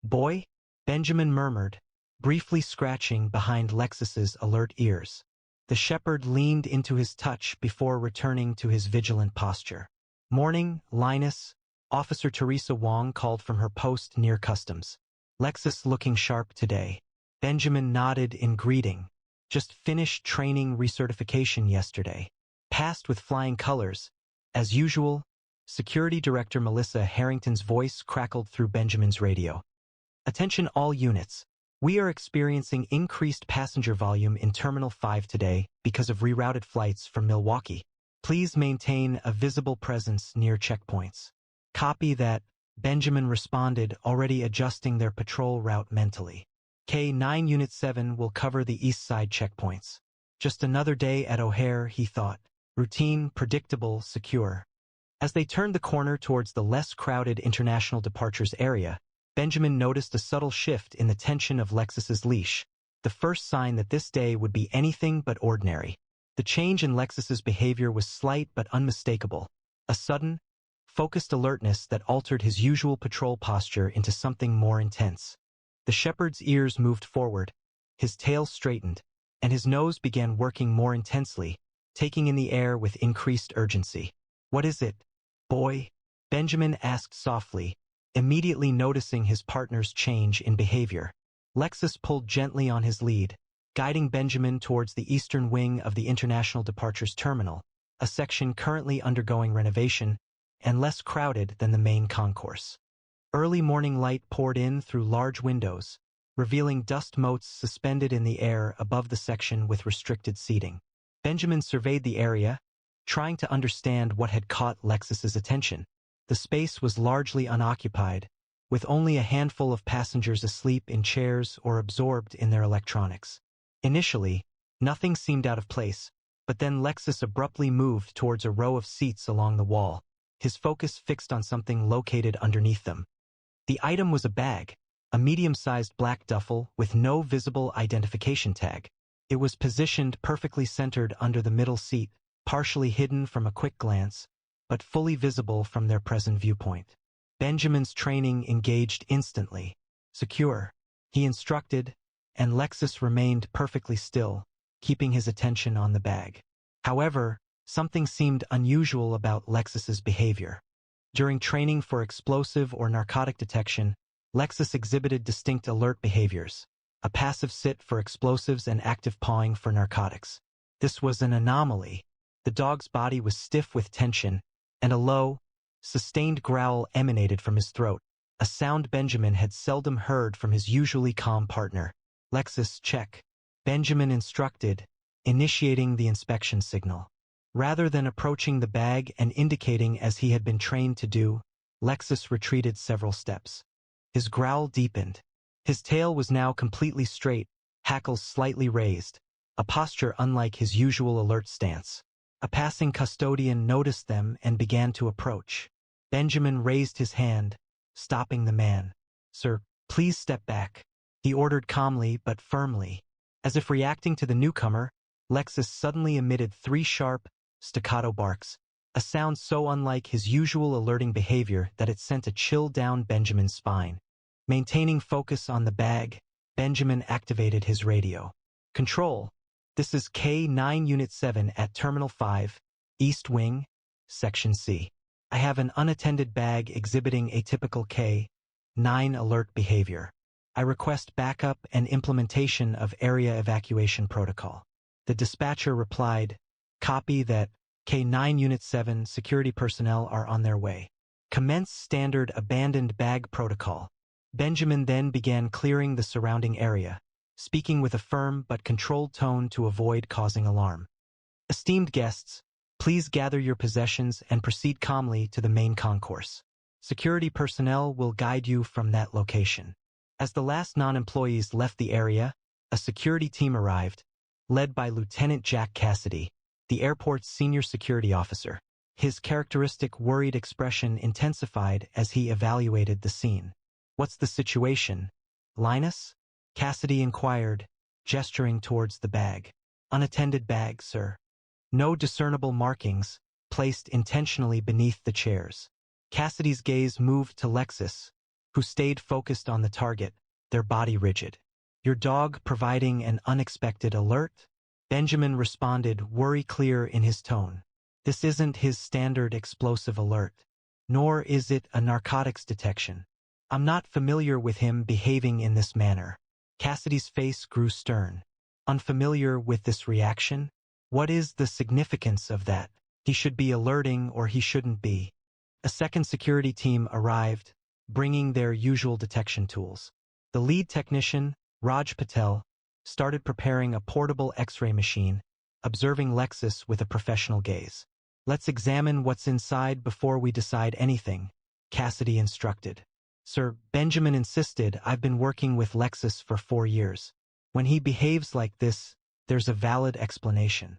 boy? Benjamin murmured, briefly scratching behind Lexus's alert ears. The shepherd leaned into his touch before returning to his vigilant posture. Morning, Linus, Officer Teresa Wong called from her post near customs. Lexus looking sharp today. Benjamin nodded in greeting. Just finished training recertification yesterday. Passed with flying colors. As usual, Security Director Melissa Harrington's voice crackled through Benjamin's radio. Attention all units. We are experiencing increased passenger volume in Terminal 5 today because of rerouted flights from Milwaukee. Please maintain a visible presence near checkpoints. Copy that, Benjamin responded, already adjusting their patrol route mentally. K-9 Unit 7 will cover the east side checkpoints. Just another day at O'Hare, he thought. Routine, predictable, secure. As they turned the corner towards the less crowded international departures area, Benjamin noticed a subtle shift in the tension of Lexus's leash, the first sign that this day would be anything but ordinary. The change in Lexus's behavior was slight but unmistakable, a sudden, focused alertness that altered his usual patrol posture into something more intense. The shepherd's ears moved forward, his tail straightened, and his nose began working more intensely, taking in the air with increased urgency. "What is it, boy?" Benjamin asked softly, immediately noticing his partner's change in behavior. Lexus pulled gently on his lead, guiding Benjamin towards the eastern wing of the International Departures Terminal, a section currently undergoing renovation and less crowded than the main concourse. Early morning light poured in through large windows, revealing dust motes suspended in the air above the section with restricted seating. Benjamin surveyed the area, trying to understand what had caught Lexus's attention. The space was largely unoccupied, with only a handful of passengers asleep in chairs or absorbed in their electronics. Initially, nothing seemed out of place, but then Lexus abruptly moved towards a row of seats along the wall, his focus fixed on something located underneath them. The item was a bag, a medium-sized black duffel with no visible identification tag. It was positioned perfectly centered under the middle seat, partially hidden from a quick glance, but fully visible from their present viewpoint. Benjamin's training engaged instantly. "Secure," he instructed, and Lexus remained perfectly still, keeping his attention on the bag. However, something seemed unusual about Lexus's behavior. During training for explosive or narcotic detection, Lexus exhibited distinct alert behaviors, a passive sit for explosives and active pawing for narcotics. This was an anomaly. The dog's body was stiff with tension, and a low, sustained growl emanated from his throat, a sound Benjamin had seldom heard from his usually calm partner. Lexus, check. Benjamin instructed, initiating the inspection signal. Rather than approaching the bag and indicating as he had been trained to do, Lexus retreated several steps. His growl deepened. His tail was now completely straight, hackles slightly raised, a posture unlike his usual alert stance. A passing custodian noticed them and began to approach. Benjamin raised his hand, stopping the man. "Sir, please step back," he ordered calmly but firmly. As if reacting to the newcomer, Lexus suddenly emitted 3 sharp, staccato barks, a sound so unlike his usual alerting behavior that it sent a chill down Benjamin's spine. Maintaining focus on the bag, Benjamin activated his radio. "Control, this is K9 Unit 7 at Terminal 5, East Wing, Section C. I have an unattended bag exhibiting atypical K9 alert behavior. I request backup and implementation of area evacuation protocol." The dispatcher replied, "Copy that. K9 Unit 7 security personnel are on their way. Commence standard abandoned bag protocol." Benjamin then began clearing the surrounding area, speaking with a firm but controlled tone to avoid causing alarm. "Esteemed guests, please gather your possessions and proceed calmly to the main concourse. Security personnel will guide you from that location." As the last non-employees left the area, a security team arrived, led by Lieutenant Jack Cassidy, the airport's senior security officer. His characteristic worried expression intensified as he evaluated the scene. "What's the situation, Linus?" Cassidy inquired, gesturing towards the bag. "Unattended bag, sir. No discernible markings, placed intentionally beneath the chairs." Cassidy's gaze moved to Lexus, who stayed focused on the target, their body rigid. "Your dog providing an unexpected alert?" Benjamin responded, worry clear in his tone. "This isn't his standard explosive alert, nor is it a narcotics detection. I'm not familiar with him behaving in this manner." Cassidy's face grew stern. "Unfamiliar with this reaction? What is the significance of that? He should be alerting or he shouldn't be." A second security team arrived, bringing their usual detection tools. The lead technician, Raj Patel, started preparing a portable X-ray machine, observing Lexus with a professional gaze. "Let's examine what's inside before we decide anything," Cassidy instructed. "Sir," Benjamin insisted, "I've been working with Lexus for 4 years. When he behaves like this, there's a valid explanation."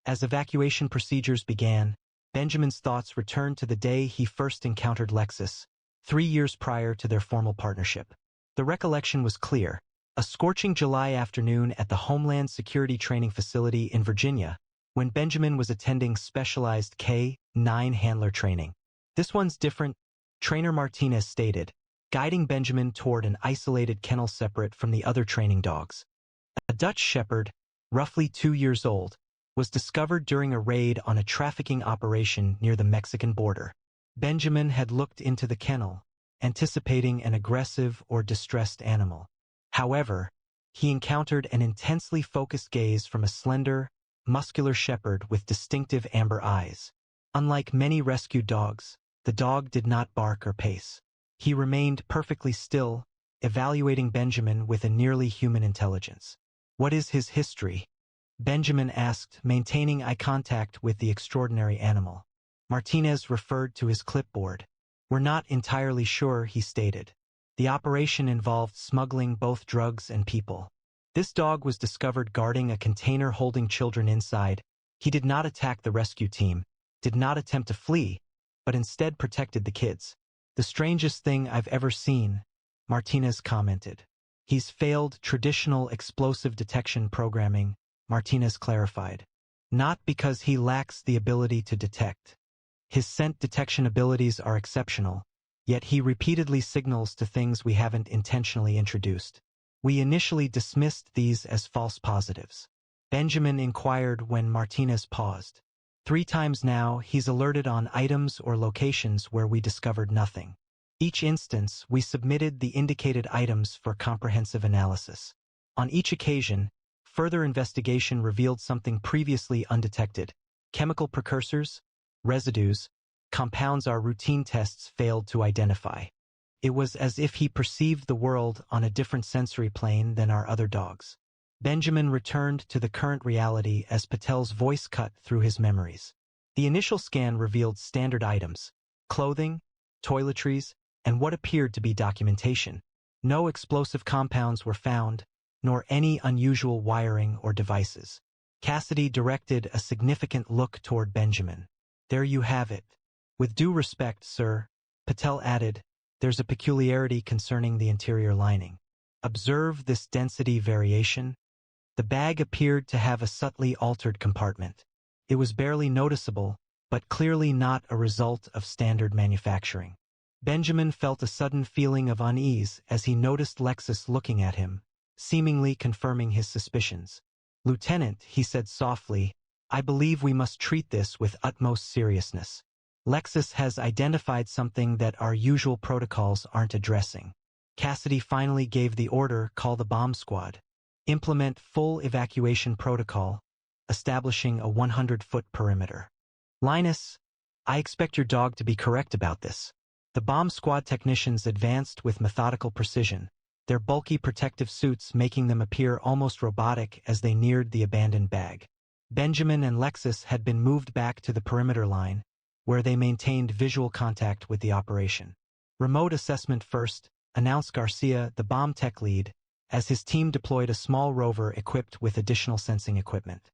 As evacuation procedures began, Benjamin's thoughts returned to the day he first encountered Lexus, 3 years prior to their formal partnership. The recollection was clear: a scorching July afternoon at the Homeland Security Training Facility in Virginia, when Benjamin was attending specialized K9 handler training. "This one's different," Trainer Martinez stated, guiding Benjamin toward an isolated kennel separate from the other training dogs. A Dutch Shepherd, roughly 2 years old, was discovered during a raid on a trafficking operation near the Mexican border. Benjamin had looked into the kennel, anticipating an aggressive or distressed animal. However, he encountered an intensely focused gaze from a slender, muscular shepherd with distinctive amber eyes. Unlike many rescued dogs, the dog did not bark or pace. He remained perfectly still, evaluating Benjamin with a nearly human intelligence. "What is his history?" Benjamin asked, maintaining eye contact with the extraordinary animal. Martinez referred to his clipboard. "We're not entirely sure," he stated. "The operation involved smuggling both drugs and people. This dog was discovered guarding a container holding children inside. He did not attack the rescue team, did not attempt to flee, but instead protected the kids. The strangest thing I've ever seen," Martinez commented. "He's failed traditional explosive detection programming," Martinez clarified. "Not because he lacks the ability to detect. His scent detection abilities are exceptional, yet he repeatedly signals to things we haven't intentionally introduced. We initially dismissed these as false positives." Benjamin inquired when Martinez paused. 3 times now, he's alerted on items or locations where we discovered nothing. Each instance, we submitted the indicated items for comprehensive analysis. On each occasion, further investigation revealed something previously undetected. Chemical precursors, residues, compounds our routine tests failed to identify. It was as if he perceived the world on a different sensory plane than our other dogs. Benjamin returned to the current reality as Patel's voice cut through his memories. The initial scan revealed standard items, clothing, toiletries, and what appeared to be documentation. No explosive compounds were found, nor any unusual wiring or devices. Cassidy directed a significant look toward Benjamin. There you have it. With due respect, sir, Patel added, there's a peculiarity concerning the interior lining. Observe this density variation. The bag appeared to have a subtly altered compartment. It was barely noticeable, but clearly not a result of standard manufacturing. Benjamin felt a sudden feeling of unease as he noticed Lexus looking at him, seemingly confirming his suspicions. Lieutenant, he said softly, I believe we must treat this with utmost seriousness. Lexus has identified something that our usual protocols aren't addressing. Cassidy finally gave the order, call the bomb squad. Implement full evacuation protocol, establishing a 100-foot perimeter. Linus, I expect your dog to be correct about this. The bomb squad technicians advanced with methodical precision, their bulky protective suits making them appear almost robotic as they neared the abandoned bag. Benjamin and Lexus had been moved back to the perimeter line, where they maintained visual contact with the operation. Remote assessment first, announced Garcia, the bomb tech lead, as his team deployed a small rover equipped with additional sensing equipment.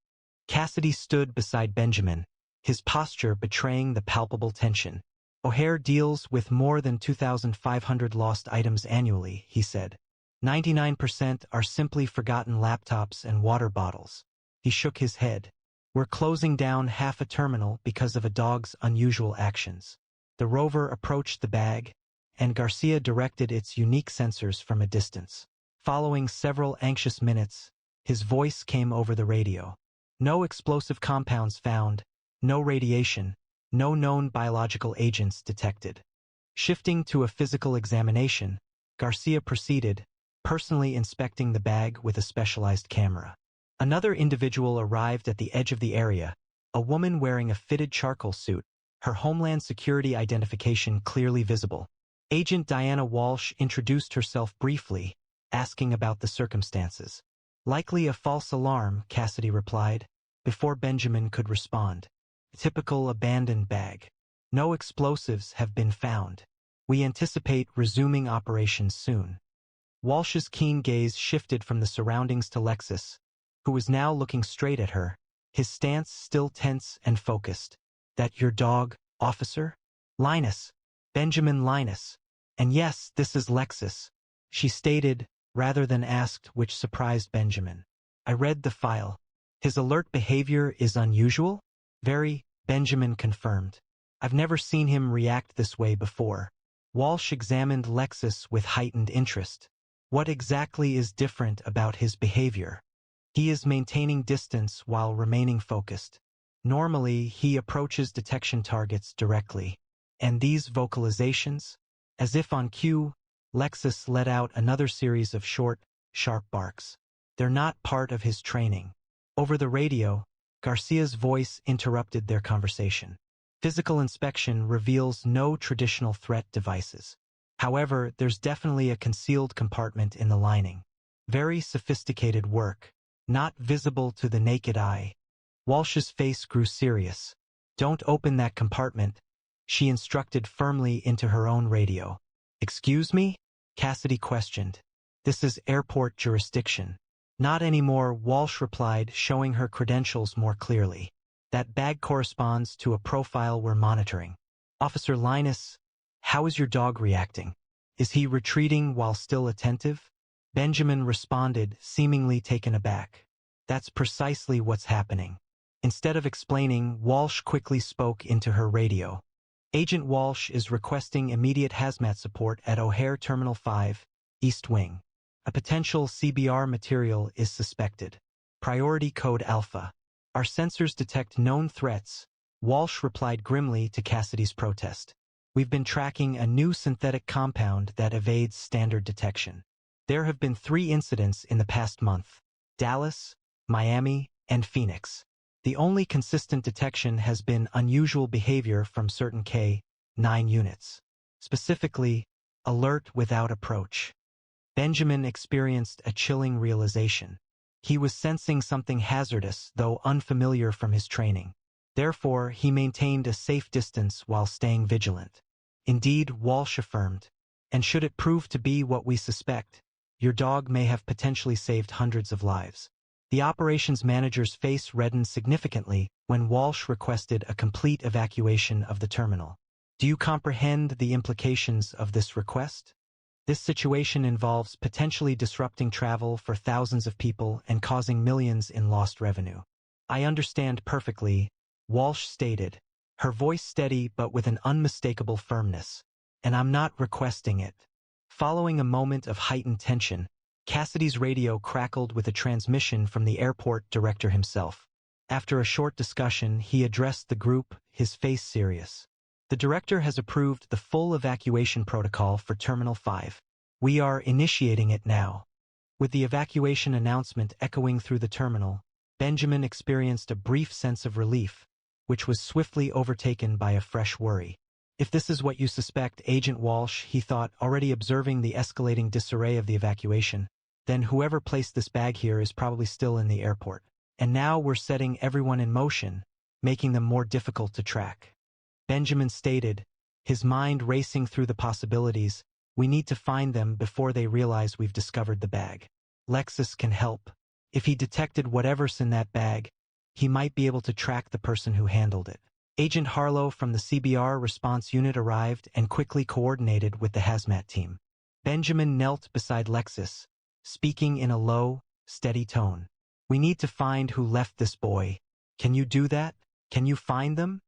Cassidy stood beside Benjamin, his posture betraying the palpable tension. O'Hare deals with more than 2,500 lost items annually, he said. 99% are simply forgotten laptops and water bottles. He shook his head. We're closing down half a terminal because of a dog's unusual actions. The rover approached the bag, and Garcia directed its unique sensors from a distance. Following several anxious minutes, his voice came over the radio. No explosive compounds found, no radiation, no known biological agents detected. Shifting to a physical examination, Garcia proceeded, personally inspecting the bag with a specialized camera. Another individual arrived at the edge of the area, a woman wearing a fitted charcoal suit, her Homeland Security identification clearly visible. Agent Diana Walsh introduced herself briefly, asking about the circumstances. Likely a false alarm, Cassidy replied, before Benjamin could respond. Typical abandoned bag. No explosives have been found. We anticipate resuming operations soon. Walsh's keen gaze shifted from the surroundings to Lexus, who was now looking straight at her, his stance still tense and focused. That your dog, officer? Linus. Benjamin Linus. And yes, this is Lexus, she stated, rather than asked, which surprised Benjamin. I read the file. His alert behavior is unusual? Very, Benjamin confirmed. I've never seen him react this way before. Walsh examined Lexus with heightened interest. What exactly is different about his behavior? He is maintaining distance while remaining focused. Normally, he approaches detection targets directly. And these vocalizations? As if on cue, Lexus let out another series of short, sharp barks. They're not part of his training. Over the radio, Garcia's voice interrupted their conversation. Physical inspection reveals no traditional threat devices. However, there's definitely a concealed compartment in the lining. Very sophisticated work, not visible to the naked eye. Walsh's face grew serious. Don't open that compartment, she instructed firmly into her own radio. Excuse me? Cassidy questioned. This is airport jurisdiction. Not anymore, Walsh replied, showing her credentials more clearly. That bag corresponds to a profile we're monitoring. Officer Linus, how is your dog reacting? Is he retreating while still attentive? Benjamin responded, seemingly taken aback. That's precisely what's happening. Instead of explaining, Walsh quickly spoke into her radio. Agent Walsh is requesting immediate hazmat support at O'Hare Terminal 5, East Wing. A potential CBR material is suspected. Priority Code Alpha. Our sensors detect known threats, Walsh replied grimly to Cassidy's protest. We've been tracking a new synthetic compound that evades standard detection. There have been 3 incidents in the past month: Dallas, Miami, and Phoenix. The only consistent detection has been unusual behavior from certain K-9 units. Specifically, alert without approach. Benjamin experienced a chilling realization. He was sensing something hazardous, though unfamiliar from his training. Therefore, he maintained a safe distance while staying vigilant. Indeed, Walsh affirmed, and should it prove to be what we suspect, your dog may have potentially saved hundreds of lives. The operations manager's face reddened significantly when Walsh requested a complete evacuation of the terminal. Do you comprehend the implications of this request? This situation involves potentially disrupting travel for thousands of people and causing millions in lost revenue. I understand perfectly, Walsh stated, her voice steady but with an unmistakable firmness. And I'm not requesting it. Following a moment of heightened tension, Cassidy's radio crackled with a transmission from the airport director himself. After a short discussion, he addressed the group, his face serious. The director has approved the full evacuation protocol for Terminal 5. We are initiating it now. With the evacuation announcement echoing through the terminal, Benjamin experienced a brief sense of relief, which was swiftly overtaken by a fresh worry. If this is what you suspect, Agent Walsh, he thought, already observing the escalating disarray of the evacuation, then whoever placed this bag here is probably still in the airport. And now we're setting everyone in motion, making them more difficult to track. Benjamin stated, his mind racing through the possibilities. We need to find them before they realize we've discovered the bag. Lexus can help. If he detected whatever's in that bag, he might be able to track the person who handled it. Agent Harlow from the CBR response unit arrived and quickly coordinated with the hazmat team. Benjamin knelt beside Lexus, speaking in a low, steady tone. We need to find who left this boy. Can you do that? Can you find them?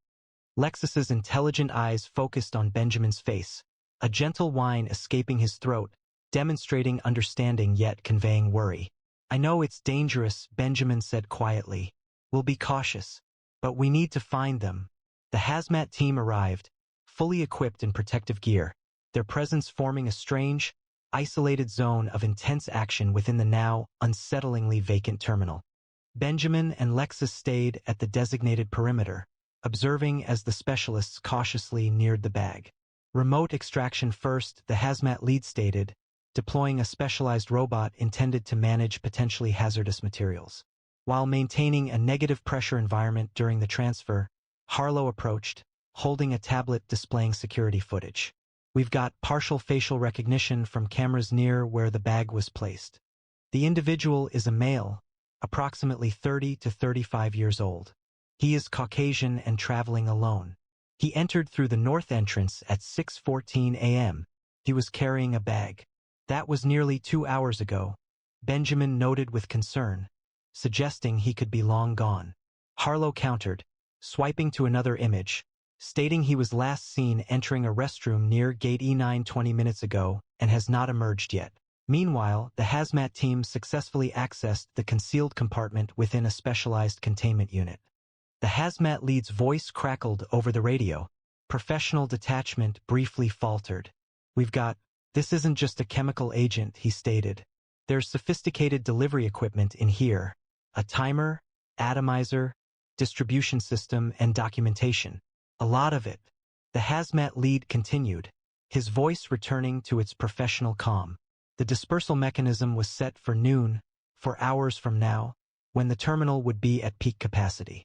Lexus's intelligent eyes focused on Benjamin's face, a gentle whine escaping his throat, demonstrating understanding yet conveying worry. I know it's dangerous, Benjamin said quietly. We'll be cautious, but we need to find them. The hazmat team arrived, fully equipped in protective gear, their presence forming a strange, isolated zone of intense action within the now unsettlingly vacant terminal. Benjamin and Lexus stayed at the designated perimeter, observing as the specialists cautiously neared the bag. Remote extraction first, the hazmat lead stated, deploying a specialized robot intended to manage potentially hazardous materials. While maintaining a negative pressure environment during the transfer, Harlow approached, holding a tablet displaying security footage. We've got partial facial recognition from cameras near where the bag was placed. The individual is a male, approximately 30 to 35 years old. He is Caucasian and traveling alone. He entered through the north entrance at 6:14 a.m. He was carrying a bag. That was nearly 2 hours ago, Benjamin noted with concern, suggesting he could be long gone. Harlow countered, swiping to another image, stating he was last seen entering a restroom near Gate E9 20 minutes ago and has not emerged yet. Meanwhile, the hazmat team successfully accessed the concealed compartment within a specialized containment unit. The hazmat lead's voice crackled over the radio. Professional detachment briefly faltered. This isn't just a chemical agent, he stated. There's sophisticated delivery equipment in here. A timer, atomizer, distribution system, and documentation. A lot of it. The hazmat lead continued, his voice returning to its professional calm. The dispersal mechanism was set for noon, 4 hours from now, when the terminal would be at peak capacity.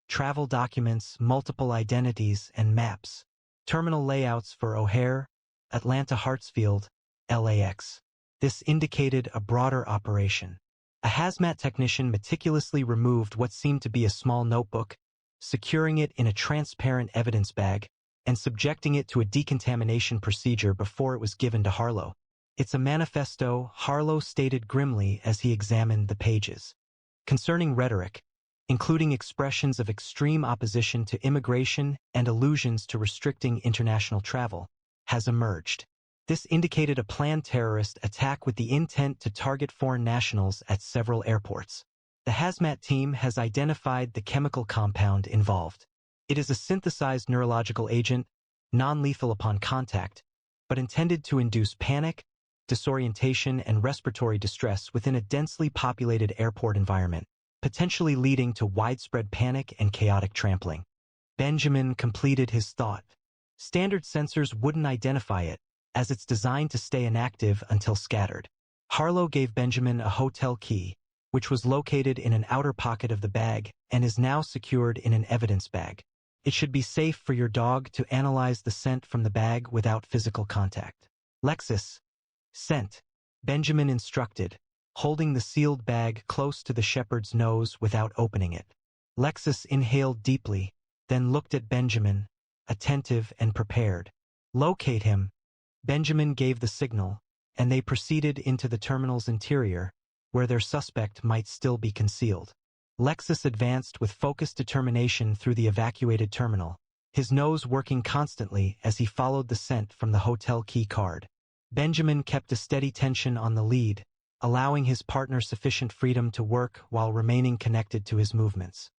Travel documents, multiple identities, and maps. Terminal layouts for O'Hare, Atlanta Hartsfield, LAX. This indicated a broader operation. A hazmat technician meticulously removed what seemed to be a small notebook, securing it in a transparent evidence bag, and subjecting it to a decontamination procedure before it was given to Harlow. It's a manifesto, Harlow stated grimly as he examined the pages. Concerning rhetoric, including expressions of extreme opposition to immigration and allusions to restricting international travel, has emerged. This indicated a planned terrorist attack with the intent to target foreign nationals at several airports. The hazmat team has identified the chemical compound involved. It is a synthesized neurological agent, non-lethal upon contact, but intended to induce panic, disorientation, and respiratory distress within a densely populated airport environment, potentially leading to widespread panic and chaotic trampling. Benjamin completed his thought. Standard sensors wouldn't identify it, as it's designed to stay inactive until scattered. Harlow gave Benjamin a hotel key, which was located in an outer pocket of the bag and is now secured in an evidence bag. It should be safe for your dog to analyze the scent from the bag without physical contact. Lexus. Scent. Benjamin instructed, holding the sealed bag close to the shepherd's nose without opening it. Lexus inhaled deeply, then looked at Benjamin, attentive and prepared. Locate him. Benjamin gave the signal, and they proceeded into the terminal's interior, where their suspect might still be concealed. Lexus advanced with focused determination through the evacuated terminal, his nose working constantly as he followed the scent from the hotel key card. Benjamin kept a steady tension on the lead, allowing his partner sufficient freedom to work while remaining connected to his movements.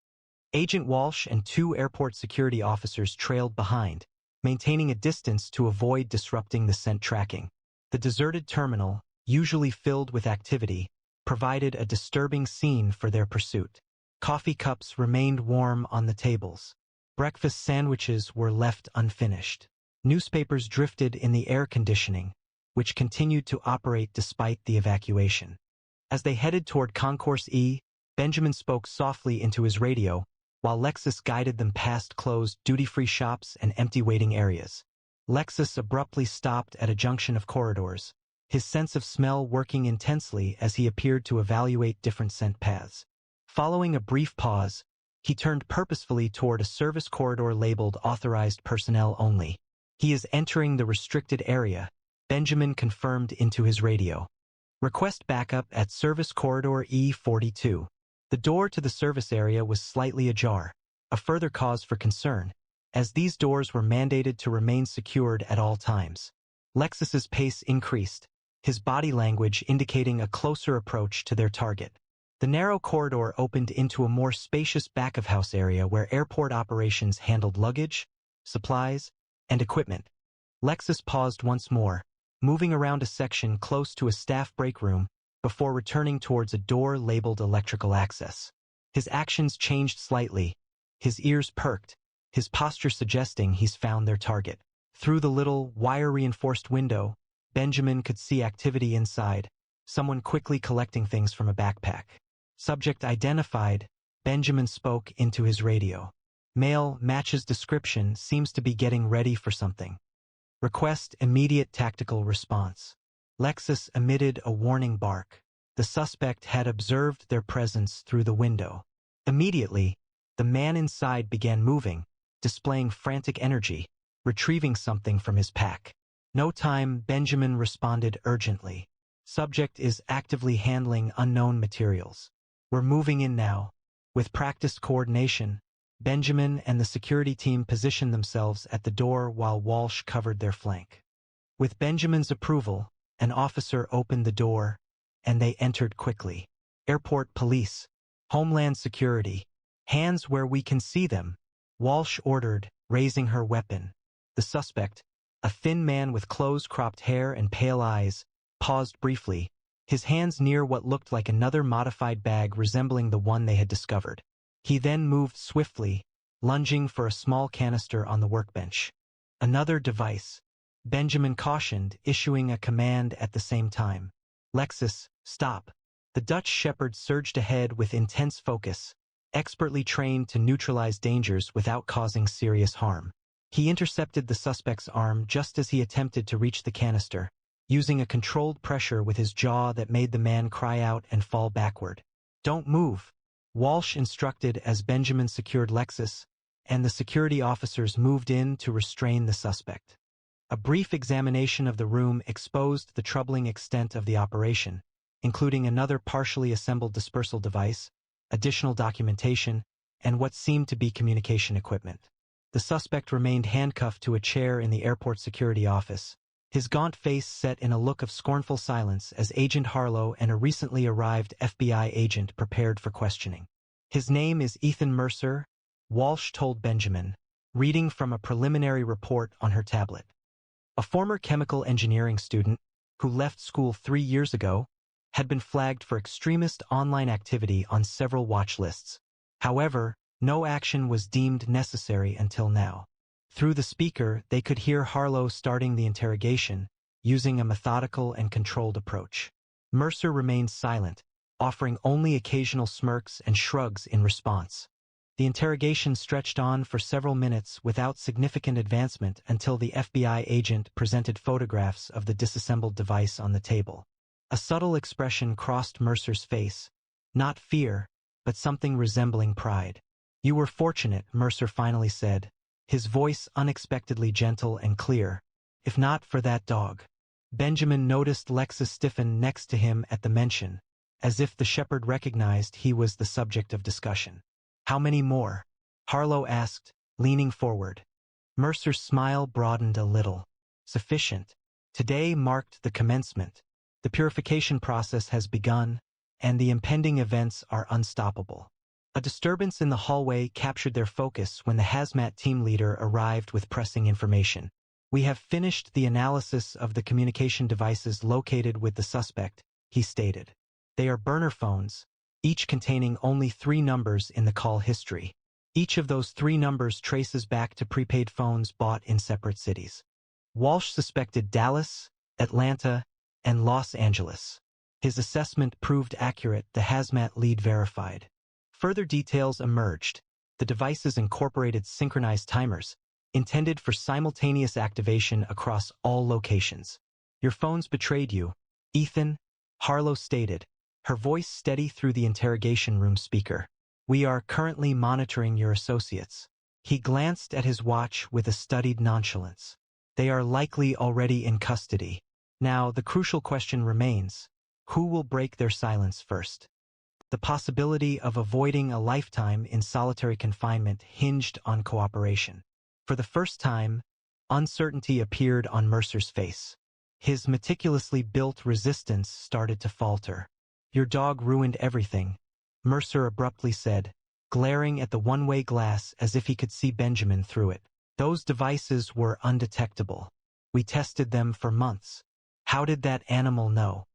Agent Walsh and 2 airport security officers trailed behind, maintaining a distance to avoid disrupting the scent tracking. The deserted terminal, usually filled with activity, provided a disturbing scene for their pursuit. Coffee cups remained warm on the tables. Breakfast sandwiches were left unfinished. Newspapers drifted in the air conditioning, which continued to operate despite the evacuation. As they headed toward Concourse E, Benjamin spoke softly into his radio, while Lexus guided them past closed duty-free shops and empty waiting areas. Lexus abruptly stopped at a junction of corridors, his sense of smell working intensely as he appeared to evaluate different scent paths. Following a brief pause, he turned purposefully toward a service corridor labeled Authorized Personnel Only. He is entering the restricted area, Benjamin confirmed into his radio. Request backup at Service Corridor E42. The door to the service area was slightly ajar, a further cause for concern, as these doors were mandated to remain secured at all times. Lexus's pace increased, his body language indicating a closer approach to their target. The narrow corridor opened into a more spacious back-of-house area where airport operations handled luggage, supplies, and equipment. Lexus paused once more, moving around a section close to a staff break room before returning towards a door labeled Electrical Access. His actions changed slightly, his ears perked, his posture suggesting he's found their target. Through the little, wire-reinforced window, Benjamin could see activity inside, someone quickly collecting things from a backpack. Subject identified, Benjamin spoke into his radio. Male matches description, seems to be getting ready for something. Request immediate tactical response. Lexus emitted a warning bark. The suspect had observed their presence through the window. Immediately, the man inside began moving, displaying frantic energy, retrieving something from his pack. No time, Benjamin responded urgently. Subject is actively handling unknown materials. We're moving in now. With practiced coordination, Benjamin and the security team positioned themselves at the door while Walsh covered their flank. With Benjamin's approval, an officer opened the door, and they entered quickly. Airport police, Homeland Security, hands where we can see them, Walsh ordered, raising her weapon. The suspect, a thin man with close-cropped hair and pale eyes, paused briefly, his hands near what looked like another modified bag resembling the one they had discovered. He then moved swiftly, lunging for a small canister on the workbench. Another device, Benjamin cautioned, issuing a command at the same time. Lexus, stop. The Dutch shepherd surged ahead with intense focus, expertly trained to neutralize dangers without causing serious harm. He intercepted the suspect's arm just as he attempted to reach the canister, using a controlled pressure with his jaw that made the man cry out and fall backward. Don't move, Walsh instructed as Benjamin secured Lexus, and the security officers moved in to restrain the suspect. A brief examination of the room exposed the troubling extent of the operation, including another partially assembled dispersal device, additional documentation, and what seemed to be communication equipment. The suspect remained handcuffed to a chair in the airport security office, His gaunt face set in a look of scornful silence as Agent Harlow and a recently arrived FBI agent prepared for questioning. His name is Ethan Mercer, Walsh told Benjamin, reading from a preliminary report on her tablet. A former chemical engineering student, who left school 3 years ago, had been flagged for extremist online activity on several watch lists. However, no action was deemed necessary until now. Through the speaker, they could hear Harlow starting the interrogation, using a methodical and controlled approach. Mercer remained silent, offering only occasional smirks and shrugs in response. The interrogation stretched on for several minutes without significant advancement until the FBI agent presented photographs of the disassembled device on the table. A subtle expression crossed Mercer's face, not fear, but something resembling pride. "You were fortunate," Mercer finally said, his voice unexpectedly gentle and clear. "If not for that dog." Benjamin noticed Lexus stiffen next to him at the mention, as if the shepherd recognized he was the subject of discussion. "How many more?" Harlow asked, leaning forward. Mercer's smile broadened a little. "Sufficient. Today marked the commencement. The purification process has begun, and the impending events are unstoppable." A disturbance in the hallway captured their focus when the hazmat team leader arrived with pressing information. "We have finished the analysis of the communication devices located with the suspect," he stated. "They are burner phones, each containing only 3 numbers in the call history. Each of those 3 numbers traces back to prepaid phones bought in separate cities." Walsh suspected Dallas, Atlanta, and Los Angeles. His assessment proved accurate, the hazmat lead verified. Further details emerged. The devices incorporated synchronized timers, intended for simultaneous activation across all locations. "Your phones betrayed you, Ethan," Harlow stated, her voice steady through the interrogation room speaker. "We are currently monitoring your associates." He glanced at his watch with a studied nonchalance. "They are likely already in custody. Now, the crucial question remains: who will break their silence first?" The possibility of avoiding a lifetime in solitary confinement hinged on cooperation. For the first time, uncertainty appeared on Mercer's face. His meticulously built resistance started to falter. "Your dog ruined everything," Mercer abruptly said, glaring at the one-way glass as if he could see Benjamin through it. "Those devices were undetectable. We tested them for months. How did that animal know?"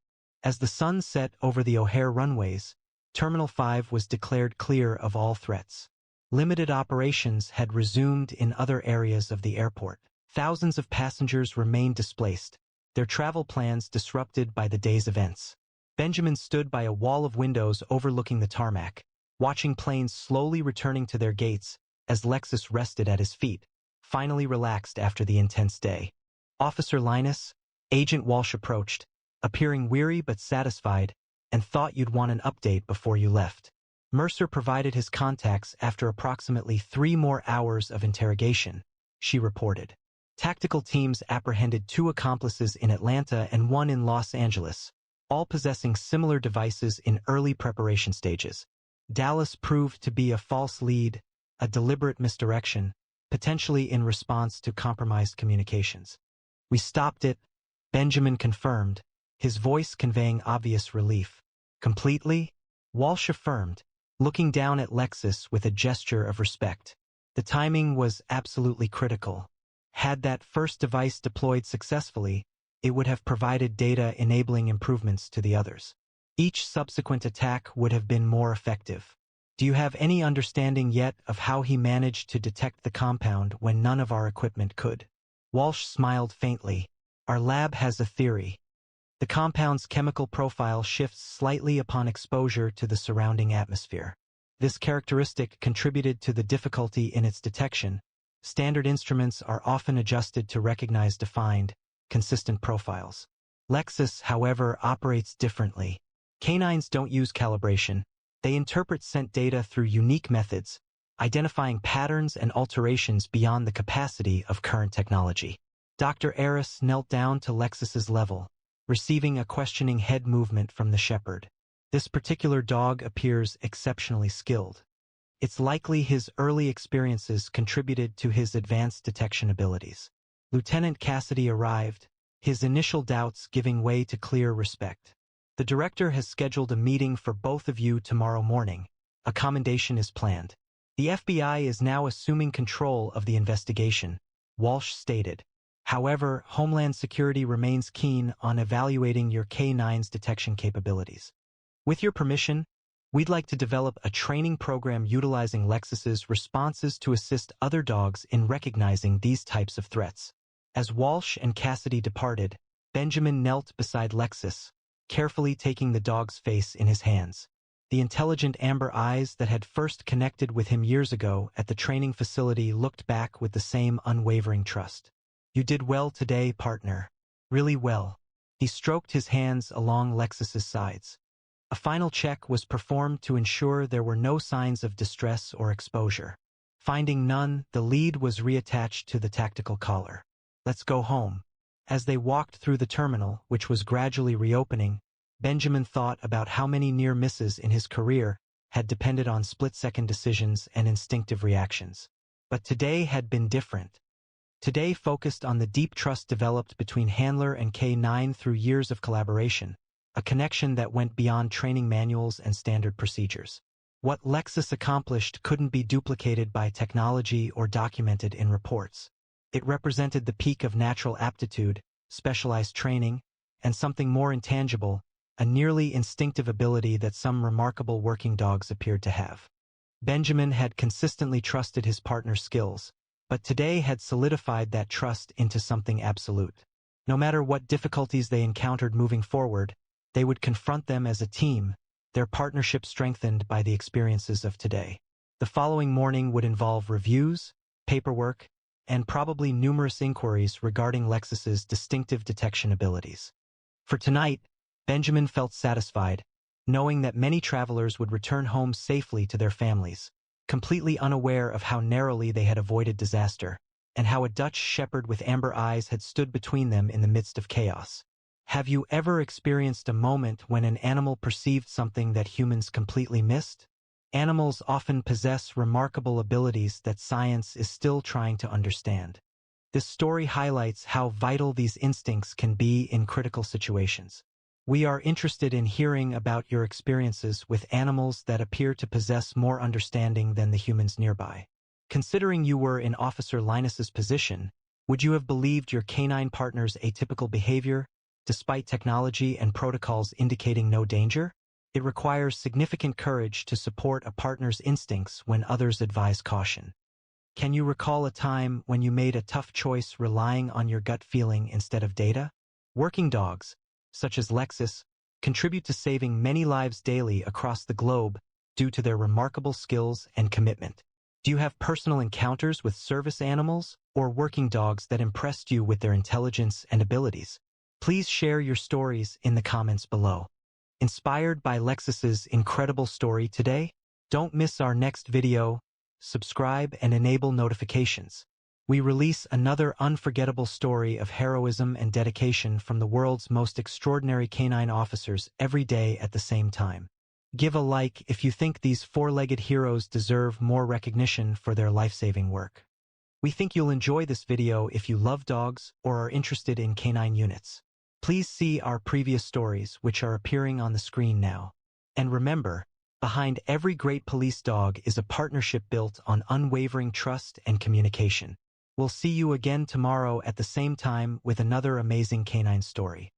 As the sun set over the O'Hare runways, Terminal 5 was declared clear of all threats. Limited operations had resumed in other areas of the airport. Thousands of passengers remained displaced, their travel plans disrupted by the day's events. Benjamin stood by a wall of windows overlooking the tarmac, watching planes slowly returning to their gates as Lexus rested at his feet, finally relaxed after the intense day. "Officer Linus," Agent Walsh approached, appearing weary but satisfied, "and thought you'd want an update before you left." Mercer provided his contacts after approximately 3 more hours of interrogation, she reported. Tactical teams apprehended 2 accomplices in Atlanta and 1 in Los Angeles, all possessing similar devices in early preparation stages. Dallas proved to be a false lead, a deliberate misdirection, potentially in response to compromised communications. "We stopped it," Benjamin confirmed, his voice conveying obvious relief. "Completely?" Walsh affirmed, looking down at Lexus with a gesture of respect. "The timing was absolutely critical. Had that first device deployed successfully, it would have provided data enabling improvements to the others. Each subsequent attack would have been more effective. Do you have any understanding yet of how he managed to detect the compound when none of our equipment could?" Walsh smiled faintly. "Our lab has a theory. The compound's chemical profile shifts slightly upon exposure to the surrounding atmosphere. This characteristic contributed to the difficulty in its detection. Standard instruments are often adjusted to recognize defined, consistent profiles. Lexus, however, operates differently. Canines don't use calibration. They interpret sent data through unique methods, identifying patterns and alterations beyond the capacity of current technology." Dr. Aris knelt down to Lexus's level, receiving a questioning head movement from the shepherd. "This particular dog appears exceptionally skilled. It's likely his early experiences contributed to his advanced detection abilities." Lieutenant Cassidy arrived, his initial doubts giving way to clear respect. The director has scheduled a meeting for both of you tomorrow morning. A commendation is planned. The FBI is now assuming control of the investigation, Walsh stated. However, Homeland Security remains keen on evaluating your K9's detection capabilities. With your permission, we'd like to develop a training program utilizing Lexus's responses to assist other dogs in recognizing these types of threats. As Walsh and Cassidy departed, Benjamin knelt beside Lexus, carefully taking the dog's face in his hands. The intelligent amber eyes that had first connected with him years ago at the training facility looked back with the same unwavering trust. You did well today, partner. Really well. He stroked his hands along Lexus's sides. A final check was performed to ensure there were no signs of distress or exposure. Finding none, the lead was reattached to the tactical collar. Let's go home. As they walked through the terminal, which was gradually reopening, Benjamin thought about how many near misses in his career had depended on split-second decisions and instinctive reactions. But today had been different. Today focused on the deep trust developed between Handler and K9 through years of collaboration, a connection that went beyond training manuals and standard procedures. What Lexus accomplished couldn't be duplicated by technology or documented in reports. It represented the peak of natural aptitude, specialized training, and something more intangible, a nearly instinctive ability that some remarkable working dogs appeared to have. Benjamin had consistently trusted his partner's skills, but today had solidified that trust into something absolute. No matter what difficulties they encountered moving forward, they would confront them as a team, their partnership strengthened by the experiences of today. The following morning would involve reviews, paperwork, and probably numerous inquiries regarding Lexus's distinctive detection abilities. For tonight, Benjamin felt satisfied, knowing that many travelers would return home safely to their families, completely unaware of how narrowly they had avoided disaster, and how a Dutch shepherd with amber eyes had stood between them in the midst of chaos. Have you ever experienced a moment when an animal perceived something that humans completely missed? Animals often possess remarkable abilities that science is still trying to understand. This story highlights how vital these instincts can be in critical situations. We are interested in hearing about your experiences with animals that appear to possess more understanding than the humans nearby. Considering you were in Officer Linus's position, would you have believed your canine partner's atypical behavior, despite technology and protocols indicating no danger? It requires significant courage to support a partner's instincts when others advise caution. Can you recall a time when you made a tough choice relying on your gut feeling instead of data? Working dogs, such as Lexus, contribute to saving many lives daily across the globe due to their remarkable skills and commitment. Do you have personal encounters with service animals or working dogs that impressed you with their intelligence and abilities? Please share your stories in the comments below. Inspired by Lexus's incredible story today? Don't miss our next video. Subscribe and enable notifications. We release another unforgettable story of heroism and dedication from the world's most extraordinary canine officers every day at the same time. Give a like if you think these four-legged heroes deserve more recognition for their life-saving work. We think you'll enjoy this video if you love dogs or are interested in canine units. Please see our previous stories, which are appearing on the screen now. And remember, behind every great police dog is a partnership built on unwavering trust and communication. We'll see you again tomorrow at the same time with another amazing canine story.